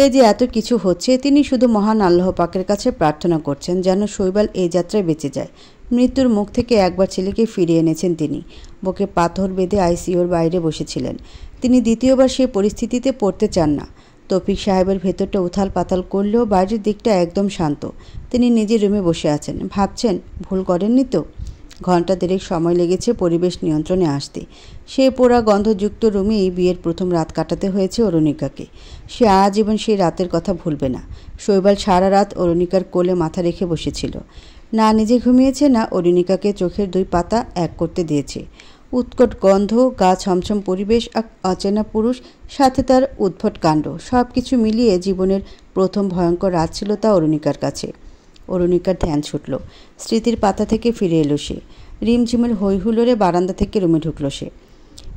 এই যে এত কিছু হচ্ছে, তিনি শুধু মহান আল্লাহ পাকের কাছে প্রার্থনা করছেন যেন শৈবাল এই যাত্রায় বেঁচে যায়। মৃত্যুর মুখ থেকে একবার ছেলেকে ফিরিয়ে এনেছেন তিনি। বুকে পাথর বেঁধে আইসিইউর বাইরে বসেছিলেন। তিনি দ্বিতীয়বার সেই পরিস্থিতিতে পড়তে চান না। তৌফিক সাহেবের ভেতরটা উথাল পাতাল করলেও বাইরের দিকটা একদম শান্ত। তিনি নিজের রুমে বসে আছেন, ভাবছেন ভুল করেননি তো। ঘণ্টা দেড়েক সময় লেগেছে পরিবেশ নিয়ন্ত্রণে আসতে। সে পোড়া গন্ধযুক্ত রুমেই বিয়ের প্রথম রাত কাটাতে হয়েছে অরুণিকাকে। সে আজীবন সেই রাতের কথা ভুলবে না। শৈবাল সারা রাত অরুণিকার কোলে মাথা রেখে বসেছিল। না নিজে ঘুমিয়েছে, না অরুণিকাকে চোখের দুই পাতা এক করতে দিয়েছে। উৎকট গন্ধ, গা ছমছম পরিবেশ, অচেনা পুরুষ, সাথে তার উদ্ভট কাণ্ড, সব কিছু মিলিয়ে জীবনের প্রথম ভয়ঙ্কর রাত ছিল তা অরুণিকার কাছে। অরুণিকার ধ্যান ছুটল। স্মৃতির পাতা থেকে ফিরে এলো সে। রিমঝিমের হৈহুল্লোড়ে বারান্দা থেকে রুমে ঢুকল সে।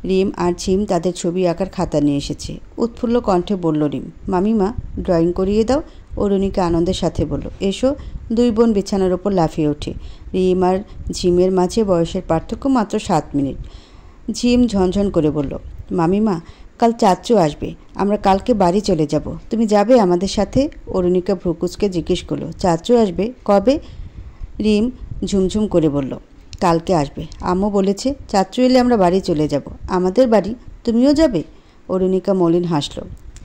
রিম আর ঝিম তাদের ছবি আঁকার খাতা নিয়ে এসেছে। উৎফুল্ল কণ্ঠে বলল রিম, মামিমা ড্রয়িং করিয়ে দাও। অরুণিকা আনন্দের সাথে বলল, এসো। দুই বোন বিছানার ওপর লাফিয়ে ওঠে। রিম আর ঝিমের মাঝে বয়সের পার্থক্য মাত্র 7 মিনিট। ঝিম ঝনঝন করে বলল, মামিমা কাল চাচ্চু আসবে, আমরা কালকে বাড়ি চলে যাব। তুমি যাবে আমাদের সাথে? অরুণিকা ভ্রুকুচকে জিজ্ঞেস করলো, চাচ্চু আসবে কবে? রিম ঝুমঝুম করে বলল, কালকে আসবে। আম্মু বলেছে চাচ্চু এলে আমরা বাড়ি চলে যাব। আমাদের বাড়ি? তুমিও যাবে? অরুণিকা মলিন হাসল।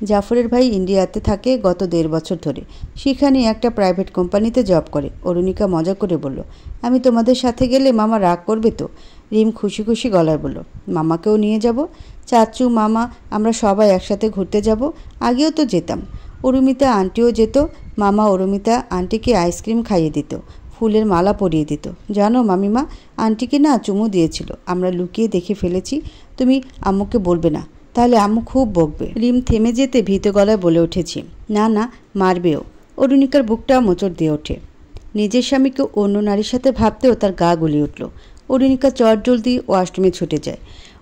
জাফরের ভাই ইন্ডিয়াতে থাকে গত 1.5 বছর ধরে। সেখানে একটা প্রাইভেট কোম্পানিতে জব করে। অরুণিকা মজা করে বলল, আমি তোমাদের সাথে গেলে মামা রাগ করবে তো? রিম খুশি খুশি গলায় বলল, মামাকেও নিয়ে যাব। চাচু মামা আমরা সবাই একসাথে ঘুরতে যাব। আগেও তো যেতাম। অরুমিতা আন্টিও যেত। মামা অরুমিতা আন্টিকে আইসক্রিম খাইয়ে দিত, ফুলের মালা পরিয়ে দিত। জানো মামিমা, আন্টিকে না চুমু দিয়েছিল, আমরা লুকিয়ে দেখে ফেলেছি। তুমি আম্মুকে বলবে না, তাহলে আম্মু খুব বকবে। রিম থেমে যেতে ভীত গলায় বলে উঠেছি, না না মারবেও। অরুণিকার বুকটা মোচড় দিয়ে ওঠে। নিজের স্বামীকে অন্য নারীর সাথে ভাবতেও তার গা গুলিয়ে উঠল। অরুণিকা চটজলদি ওয়াশরুমে ছুটে যায়।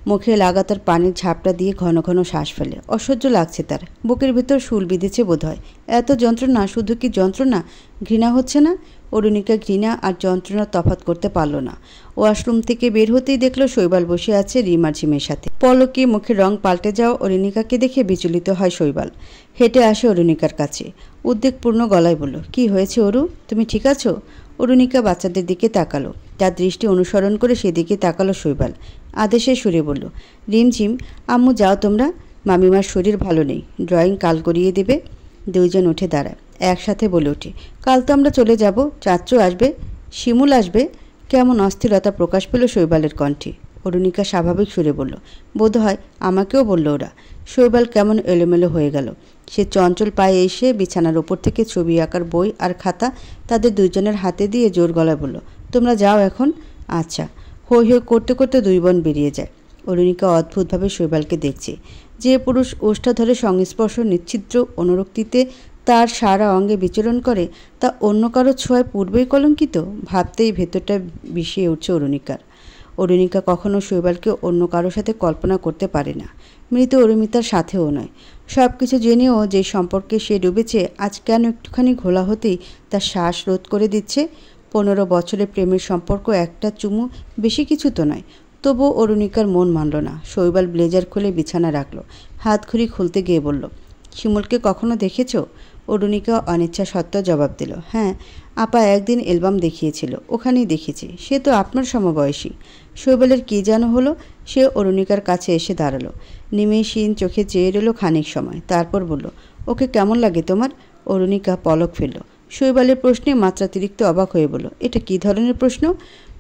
মুখে লাগাতার পানির ঝাপটা দিয়ে ঘন ঘন শ্বাস ফেলে। অসহ্য লাগছে তার। বুকের ভেতর শুল বিঁধেছে বোধহয়। এত যন্ত্রণা, শুধু কি যন্ত্রণা? ঘৃণা হচ্ছে না? অরুণিকা ঘৃণা আর যন্ত্রণার তফাৎ করতে পারল না। ওয়াশরুম থেকে বের হতেই দেখলো শৈবাল বসে আছে রিম আর ঝিমের সাথে। পলকে মুখের রং পাল্টে যাওয়া অরুণিকাকে দেখে বিচলিত হয় শৈবাল। হেঁটে আসে অরুণিকার কাছে। উদ্বেগপূর্ণ গলায় বলল, কি হয়েছে অরু? তুমি ঠিক আছো? অরুণিকা বাচ্চাদের দিকে তাকালো। তার দৃষ্টি অনুসরণ করে সেদিকে তাকালো শৈবাল। আদেশে সুরে বলল, রিমঝিম আম্মু যাও তোমরা, মামিমার শরীর ভালো নেই, ড্রয়িং কাল করিয়ে দেবে। দুইজন উঠে দাঁড়ায়। একসাথে বলে ওঠে, কাল তো আমরা চলে যাব, চাচ্চু আসবে, শিমুল আসবে। কেমন অস্থিরতা প্রকাশ পেল শৈবালের কণ্ঠে। অরুণিকা স্বাভাবিক সুরে বলল, বোধ হয় আমাকেও বলল ওরা। শৈবাল কেমন এলোমেলো হয়ে গেল। সে চঞ্চল পায়ে এসে বিছানার ওপর থেকে ছবি আঁকার বই আর খাতা তাদের দুইজনের হাতে দিয়ে জোর গলায় বলল, তোমরা যাও এখন। আচ্ছা। হৈ হৈ করতে করতে দুই বোন বেরিয়ে যায়। অরুণিকা অদ্ভুতভাবে শৈবালকে দেখছে। যে পুরুষ ওষ্ঠাধরে সংস্পর্শ নিচ্ছিদ্র অনুরক্তিতে তার সারা অঙ্গে বিচরণ করে, তা অন্য কারো ছোঁয়ায় পূর্বেই কলঙ্কিত। ভাবতেই ভেতরটা বিষিয়ে উঠছে অরুণিকার। অরুণিকা কখনো শৈবালকে অন্য কারোর সাথে কল্পনা করতে পারে না, মৃত অরুমিতার সাথেও নয়। সব কিছু জেনেও যে সম্পর্কে সে ডুবেছে, আজ কেন একটুখানি ঘোলা হতেই তার শ্বাস রোধ করে দিচ্ছে। 15 বছরের প্রেমের সম্পর্ক, একটা চুমু, বেশি কিছু তো নয়। তবুও অরুণিকার মন মানল না। শৈবাল ব্লেজার খুলে বিছানা রাখল, হাতঘড়ি খুলতে গিয়ে বলল, শিমুলকে কখনো দেখেছ? অরুণিকা অনিচ্ছা সত্ত্বেও জবাব দিল, হ্যাঁ, আপা একদিন অ্যালবাম দেখিয়েছিল, ওখানেই দেখেছি। সে তো আপনার সমবয়সী। শৈবালের কী যেন হলো, সে অরুণিকার কাছে এসে দাঁড়ালো, নিমেষহীন চোখে চেয়ে রইল খানিক সময়, তারপর বলল, ওকে কেমন লাগে তোমার? অরুণিকা পলক ফেলল। শৈবালের প্রশ্নে মাত্রাতিরিক্ত অবাক হয়ে বলল, এটা কী ধরনের প্রশ্ন?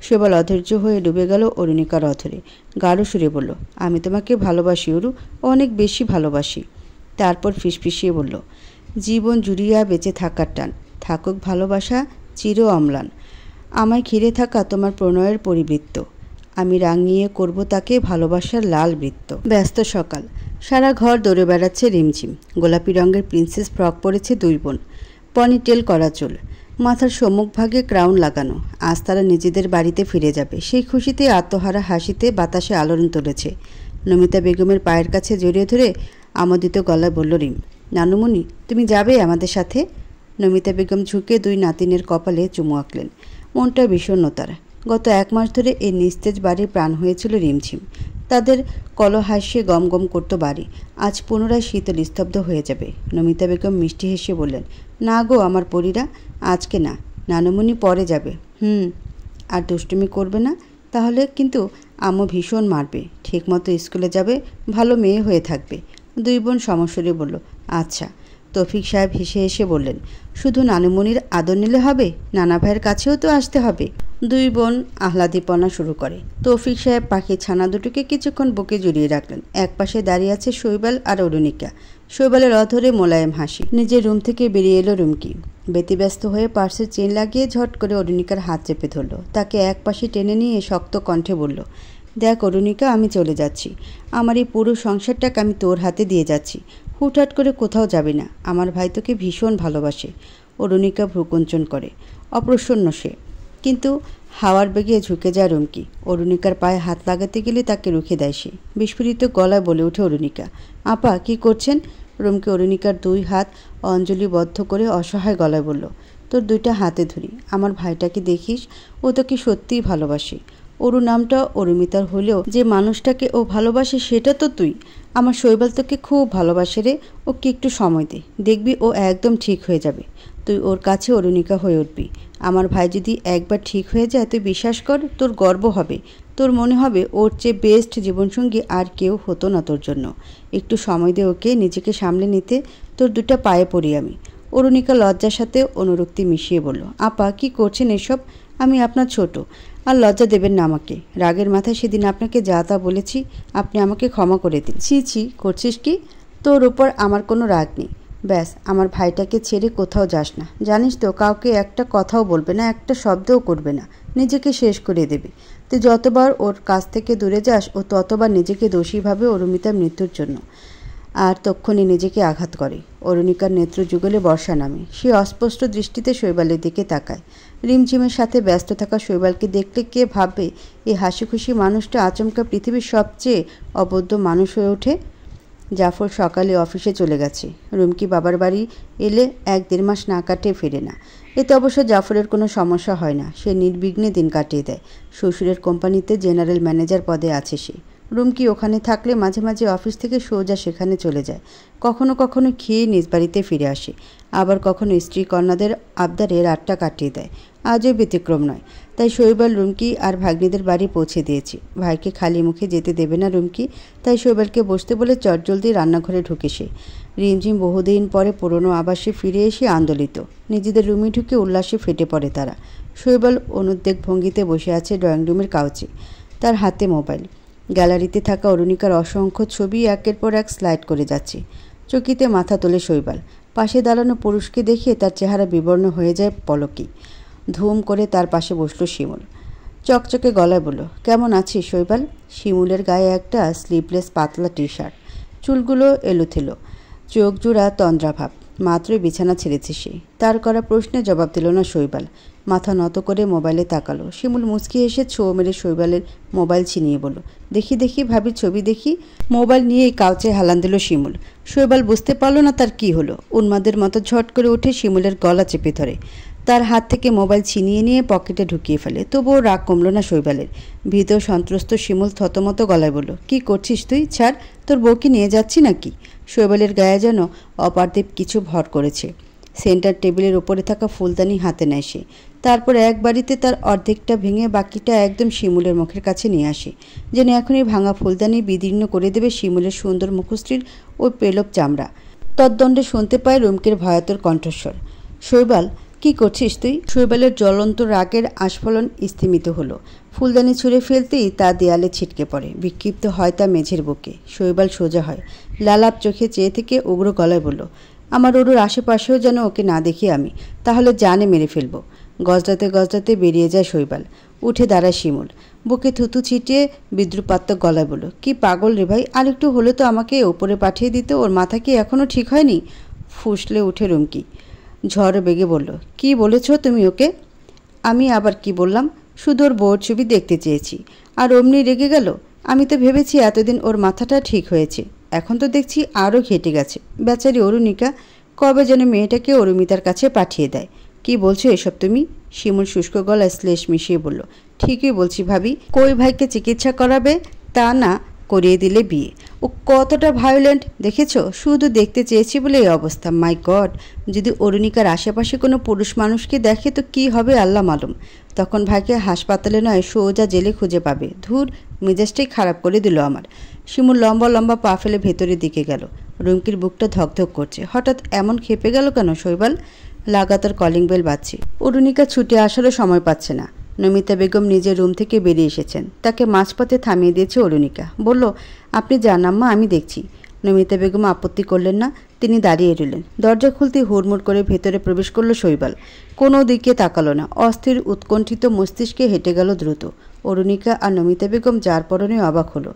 শৈবাল অধৈর্য হয়ে ডুবে গেল অরুণিকার অধরে। গাঢ় সুরে বলল, আমি তোমাকে ভালোবাসি অরু, অনেক বেশি ভালোবাসি। তারপর ফিসফিসিয়ে বলল, জীবন জুড়িয়া বেঁচে থাকার টান, থাকুক ভালোবাসা চির অম্লান, আমায় ঘিরে থাকা তোমার প্রণয়ের পরিবৃত্ত, আমি রাঙিয়ে করব তাকে ভালোবাসার লাল বৃত্ত। ব্যস্ত সকাল, সারা ঘর দৌড়ে বেড়াচ্ছে রিমঝিম। গোলাপি রঙের প্রিন্সেস ফ্রক পরেছে দুই বোন, পনিটেল করা চুল, মাথার সম্মুখভাগে ক্রাউন লাগানো। আজ তারা নিজেদের বাড়িতে ফিরে যাবে, সেই খুশিতে আত্মহারা হাসিতে বাতাসে আলোড়ন তুলেছে। নমিতা বেগমের পায়ের কাছে জড়িয়ে ধরে আমোদিত গলায় বলল রিম, নানুমণি তুমি যাবে আমাদের সাথে? নমিতা বেগম ঝুঁকে দুই নাতিনের কপালে চুমু আঁকলেন। মনটা বিষণ্ণতার। গত 1 মাস ধরে এই নিস্তেজ বাড়ির প্রাণ হয়েছিল রিমঝিম। তাদের কলহাস্যে গম গম করত বাড়ি, আজ পুনরায় শীতল স্তব্ধ হয়ে যাবে। নমিতা বেগম মিষ্টি হেসে বললেন, না গো আমার পরীরা, আজকে না, নানুমণি পরে যাবে। আর দুষ্টুমি করবে না, তাহলে কিন্তু আম্মু ভীষণ মারবে। ঠিকমতো স্কুলে যাবে, ভালো মেয়ে হয়ে থাকবে। দুই বোন সমস্বরে বলল, আচ্ছা। তৌফিক সাহেব হেসে হেসে বললেন, শুধু নানুমণির আদর নিলে হবে, নানা ভাইয়ের কাছেও তো আসতে হবে। দুই বোন আহ্লাদীপনা শুরু করে। তৌফিক সাহেব পাখির ছানা দুটোকে কিছুক্ষণ বুকে জড়িয়ে রাখলেন। একপাশে দাঁড়িয়ে আছে শৈবাল আর অরুণিকা। শৈবালের অধরে মোলায়েম হাসি। নিজের রুম থেকে বেরিয়ে এলো রুমকি। ব্যতিব্যস্ত হয়ে পার্সের চেন লাগিয়ে ঝট করে অরুণিকার হাত চেপে ধরল। তাকে একপাশে টেনে নিয়ে শক্ত কণ্ঠে বলল, দেখ অরুণিকা, আমি চলে যাচ্ছি। আমার এই পুরো সংসারটাকে আমি তোর হাতে দিয়ে যাচ্ছি। হুটহাট করে কোথাও যাবে না, আমার ভাই তোকে ভীষণ ভালোবাসে। অরুণিকা ভ্রুকুঞ্চন করে। অপ্রসন্ন সে, কিন্তু হাওয়ার বেগে ঝুঁকে যায় রুমকি। অরুণিকার পায়ে হাত লাগাতে গেলে তাকে রুখে দেয় সে। বিস্ফোরিত গলায় বলে ওঠে অরুণিকা, আপা কি করছেন? রুমকি অরুণিকার 2 হাত অঞ্জলিবদ্ধ করে অসহায় গলায় বলল, তোর 2টা হাতে ধরি, আমার ভাইটাকে দেখিস, ও তোকে সত্যিই ভালোবাসে। অরু নামটা অরুমিতার হলেও যে মানুষটাকে ও ভালোবাসে সেটা তো তুই। আমার শৈবাল তোকে খুব ভালোবাসে রে, ওকে একটু সময় দে, দেখবি ও একদম ঠিক হয়ে যাবে। তুই ওর কাছে অরুণিকা হয়ে উঠবি। আমার ভাই যদি একবার ঠিক হয়ে যায়, তুই বিশ্বাস কর, তোর গর্ব হবে। তোর মনে হবে ওর চেয়ে বেস্ট জীবনসঙ্গী আর কেউ হতো না তোর জন্য। একটু সময় দে ওকে নিজেকে সামলে নিতে, তোর 2টা পায়ে পড়ি আমি। অরুণিকা লজ্জার সাথে অনুরক্তি মিশিয়ে বলল, আপা কি করছেন এসব? আমি আপনার ছোট, আর লজ্জা দেবেন না আমাকে। রাগের মাথায় সেদিন আপনাকে যা তা বলেছি, আপনি আমাকে ক্ষমা করে দিন। ছি ছি, করছিস কি? তোর ওপর আমার কোনো রাগ নেই। ব্যাস, আমার ভাইটাকে ছেড়ে কোথাও যাস না, জানিস তো, কাউকে একটা কথাও বলবে না, একটা শব্দও করবে না, নিজেকে শেষ করে দেবে। তুই যতবার ওর কাছ থেকে দূরে যাস, ও ততবার নিজেকে দোষী ভাবে অরুমিতার মৃত্যুর জন্য, আর তক্ষণই নিজেকে আঘাত করে। অরুণিকার নেত্র যুগলে বর্ষা নামে। সে অস্পষ্ট দৃষ্টিতে শৈবালের দিকে তাকায়। রিমঝিমের সাথে ব্যস্ত থাকা শৈবালকে দেখলে কে ভাববে এই হাসি খুশি মানুষটা আচমকা পৃথিবীর সবচেয়ে অবদ্ধ মানুষ হয়ে ওঠে। জাফর সকালে অফিসে চলে গেছে। রুমকি বাবার বাড়ি এলে 1-1.5 মাস না কাটিয়ে ফেরে না। এতে অবশ্য জাফরের কোনো সমস্যা হয় না, সে নির্বিঘ্নে দিন কাটিয়ে দেয়। শ্বশুরের কোম্পানিতে জেনারেল ম্যানেজার পদে আছে সে। রুমকি ওখানে থাকলে মাঝে মাঝে অফিস থেকে সোজা সেখানে চলে যায়। কখনো কখনো খেয়ে নিজ বাড়িতে ফিরে আসে, আবার কখনো স্ত্রী কন্যাদের আবদারে রাতটা কাটিয়ে দেয়। আজও ব্যতিক্রম নয়। তাই শৈবাল রুমকি আর ভাগ্নিদের বাড়ি পৌঁছে দিয়েছে। ভাইকে খালি মুখে যেতে দেবে না রুমকি, তাই শৈবালকে বসতে বলে চটজলদি রান্নাঘরে ঢুকে সে। রিমঝিম বহুদিন পরে পুরনো আবাসে ফিরে এসে আন্দোলিত। নিজেদের রুমে ঢুকে উল্লাসে ফেটে পড়ে তারা। শৈবাল অনুদ্বেগ ভঙ্গিতে বসে আছে ড্রয়িং রুমের কাউচে, তার হাতে মোবাইল। গ্যালারিতে থাকা অরুণিকার অসংখ্য ছবি একের পর এক স্লাইড করে যাচ্ছে। চকিতে মাথা তোলে শৈবাল। পাশে দাঁড়ানো পুরুষকে দেখে তার চেহারা বিবর্ণ হয়ে যায় পলকেই। ধুম করে তার পাশে বসলো শিমুল। চকচকে গলায় বলল, কেমন আছিস শৈবাল? শিমুলের গায়ে একটা স্লিভলেস পাতলা টি-শার্ট, চুলগুলো এলোথেলো, চোখ জোড়া তন্দ্রাভাব। মাত্রই বিছানা ছেড়েছে সে। তার করা প্রশ্নে জবাব দিল না শৈবাল। মাথা নত করে মোবাইলে তাকালো। শিমুল মুচকি এসে ছো মেরে শৈবালের মোবাইল ছিনিয়ে বলল, দেখি দেখি ভাবির ছবি দেখি। মোবাইল নিয়ে কাউচে হালান দিল শিমুল। শৈবাল বুঝতে পারল না তার কি হলো। উন্মাদের মতো ঝট করে উঠে শিমুলের গলা চেপে ধরে, তার হাত থেকে মোবাইল ছিনিয়ে নিয়ে পকেটে ঢুকিয়ে ফেলে। তবুও রাগ কমল না শৈবালের। ভীত সন্ত্রস্ত শিমুল থতমত গলায় বলল, কি করছিস তুই? ছাড়, তোর বউকে নিয়ে যাচ্ছি নাকি? শৈবালের গায়ে যেন অপার্থিব কিছু ভর করেছে। সেন্টার টেবিলের ওপরে থাকা ফুলদানি হাতে নেয় সে। তারপর এক বাড়িতে তার অর্ধেকটা ভেঙে বাকিটা একদম শিমুলের মুখের কাছে নিয়ে আসে, যেন এখনই ভাঙা ফুলদানি বিদীর্ণ করে দেবে শিমুলের সুন্দর মুখশ্রীর ওই পেলব চামড়া। তদ্দণ্ডে শুনতে পায় রুমকির ভয়াতর কণ্ঠস্বর, শৈবাল, কি করছিস তুই? শৈবালের জ্বলন্ত রাগের আস্ফলন স্থিমিত হলো। ফুলদানি ছুঁড়ে ফেলতেই তা দেয়ালে ছিটকে পড়ে। বিক্ষিপ্ত হয় তা মেঝের বুকে। শৈবাল সোজা হয়, লালাপ চোখে চেয়ে থেকে উগ্র গলায় বলল, আমার ওর আশেপাশেও যেন ওকে না দেখি আমি, তাহলে জানে মেরে ফেলবো। গজরাতে গজরাতে বেরিয়ে যায় শৈবাল। উঠে দাঁড়ায় শিমুল। বুকে থুতু ছিটিয়ে বিদ্রুপাত্মক গলায় বলল, কি পাগল রে ভাই, আরেকটু হলে তো আমাকে ওপরে পাঠিয়ে দিত। ওর মাথা কি এখনও ঠিক হয়নি? ফুসলে উঠে রুমকি। ঝড় বেগে বলল, কি বলেছ তুমি ওকে? আমি আবার কি বললাম? শুধু ওর বউর ছবি দেখতে চেয়েছি, আর অমনি রেগে গেল। আমি তো ভেবেছি এতদিন ওর মাথাটা ঠিক হয়েছে, এখন তো দেখছি আরও ঘেটে গেছে। বেচারি অরুণিকা কবে যেন মেয়েটাকে অরুমিতার কাছে পাঠিয়ে দেয়। কি বলছো এসব তুমি? শিমুল শুষ্ক গলায় শ্লেষ মিশিয়ে বলল, ঠিকই বলছি ভাবি। কই ভাইকে চিকিৎসা করাবে, তা না করিয়ে দিলে বিয়ে। ও কতটা ভায়োলেন্ট দেখেছ? শুধু দেখতে চেয়েছি বলে এই অবস্থা। মাই গড, যদি অরুণিকার আশেপাশে কোনো পুরুষ মানুষকে দেখে তো কি হবে আল্লাহ মালুম। তখন ভাইকে হাসপাতালে নয় সোজা জেলে খুঁজে পাবে। ধুর, মেজাজটাই খারাপ করে দিল আমার। শিমুল লম্বা লম্বা পা ফেলে ভেতরের দিকে গেল। রুমকির বুকটা ধকধক করছে। হঠাৎ এমন খেপে গেল কেন শৈবাল? লাগাতার কলিং বেল বাজছে। অরুণিকা ছুটে আসারও সময় পাচ্ছে না। নমিতা বেগম নিজের রুম থেকে বেরিয়ে এসেছেন। তাকে মাঝপথে থামিয়ে দিয়েছে অরুণিকা। বলল, আপনি যান আম্মা, আমি দেখছি। নমিতা বেগম আপত্তি করলেন না। তিনি দাঁড়িয়ে রইলেন। দরজা খুলতে হুড়মুড় করে ভেতরে প্রবেশ করল শৈবাল। কোনো দিকে তাকালো না। অস্থির উৎকণ্ঠিত মস্তিষ্কে হেঁটে গেল দ্রুত। অরুণিকা আর নমিতা বেগম যার পরনে অবাক হলো।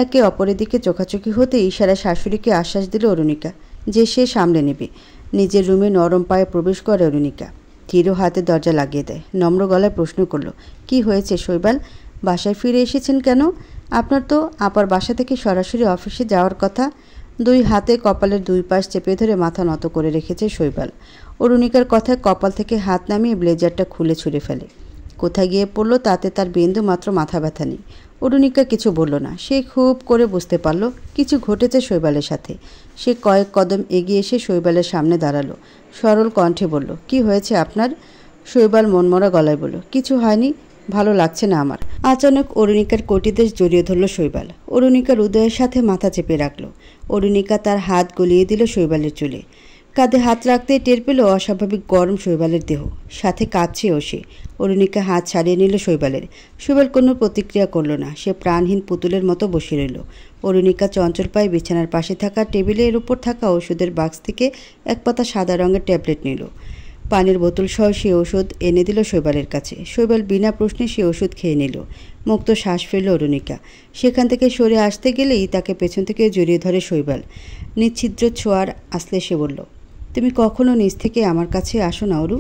একে অপরের দিকে চোখাচোখি হতে ইশারা শাশুড়িকে আশ্বাস দিল অরুণিকা যে সে সামলে নেবে। নিজের রুমে নরম পায়ে প্রবেশ করে অরুণিকা। ধীর হাতে দরজা লাগিয়ে দেয়। নম্র গলায় প্রশ্ন করল, কি হয়েছে শৈবাল? বাসায় ফিরে এসেছেন কেন? আপনার তো আপার বাসা থেকে সরাসরি অফিসে যাওয়ার কথা। দুই হাতে কপালের দুই পাশ চেপে ধরে মাথা নত করে রেখেছে শৈবাল। অরুণিকার কথায় কপাল থেকে হাত নামিয়ে ব্লেজারটা খুলে ছুঁড়ে ফেলে। কোথায় গিয়ে পড়ল তাতে তার বিন্দু মাত্র মাথা ব্যথা নেই। অরুণিকা কিছু বলল না। সে খুব করে বুঝতে পারল কিছু ঘটেছে শৈবালের সাথে। সে কয়েক কদম এগিয়ে এসে শৈবালের সামনে দাঁড়ালো। সরল কণ্ঠে বলল, কি হয়েছে আপনার? শৈবাল মনমরা গলায় বলল, কিছু হয়নি, ভালো লাগছে না আমার। আচানক অরুণিকার কটিদেশ জড়িয়ে ধরল শৈবাল। অরুণিকার হৃদয়ের সাথে মাথা চেপে রাখল। অরুণিকা তার হাত গলিয়ে দিল শৈবালের চুলে। কাঁধে হাত রাখতেই টের পেল অস্বাভাবিক গরম শৈবালের দেহ। সাথে কাঁপছেও সে। অরুণিকা হাত ছাড়িয়ে নিল শৈবালের। শৈবাল কোনো প্রতিক্রিয়া করল না। সে প্রাণহীন পুতুলের মতো বসে রইল। অরুণিকা চঞ্চল পায়ে বিছানার পাশে থাকা টেবিলের উপর থাকা ওষুধের বাক্স থেকে এক পাতা সাদা রঙের ট্যাবলেট নিল। পানির বোতল সহ সে ওষুধ এনে দিল শৈবালের কাছে। শৈবাল বিনা প্রশ্নে সে ওষুধ খেয়ে নিল। মুক্ত শ্বাস ফেলল অরুণিকা। সেখান থেকে সরে আসতে গেলেই তাকে পেছন থেকে জড়িয়ে ধরে শৈবাল। নিচ্ছিদ্র ছোঁয়ার আসলে সে বলল, তুমি কখনো নিজ থেকে আমার কাছে আসো না অরু?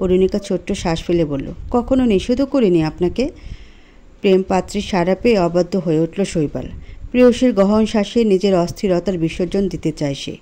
অরুণিকা ছোট্ট শ্বাস ফেলে বলল, কখনো নিষেধও করিনি আপনাকে। প্রেম পাত্রীর সাড়া পেয়ে অবাধ্য হয়ে উঠল শৈবাল। প্রেয়সীর গহন শ্বাসে নিজের অস্থিরতার বিসর্জন দিতে চায় সে।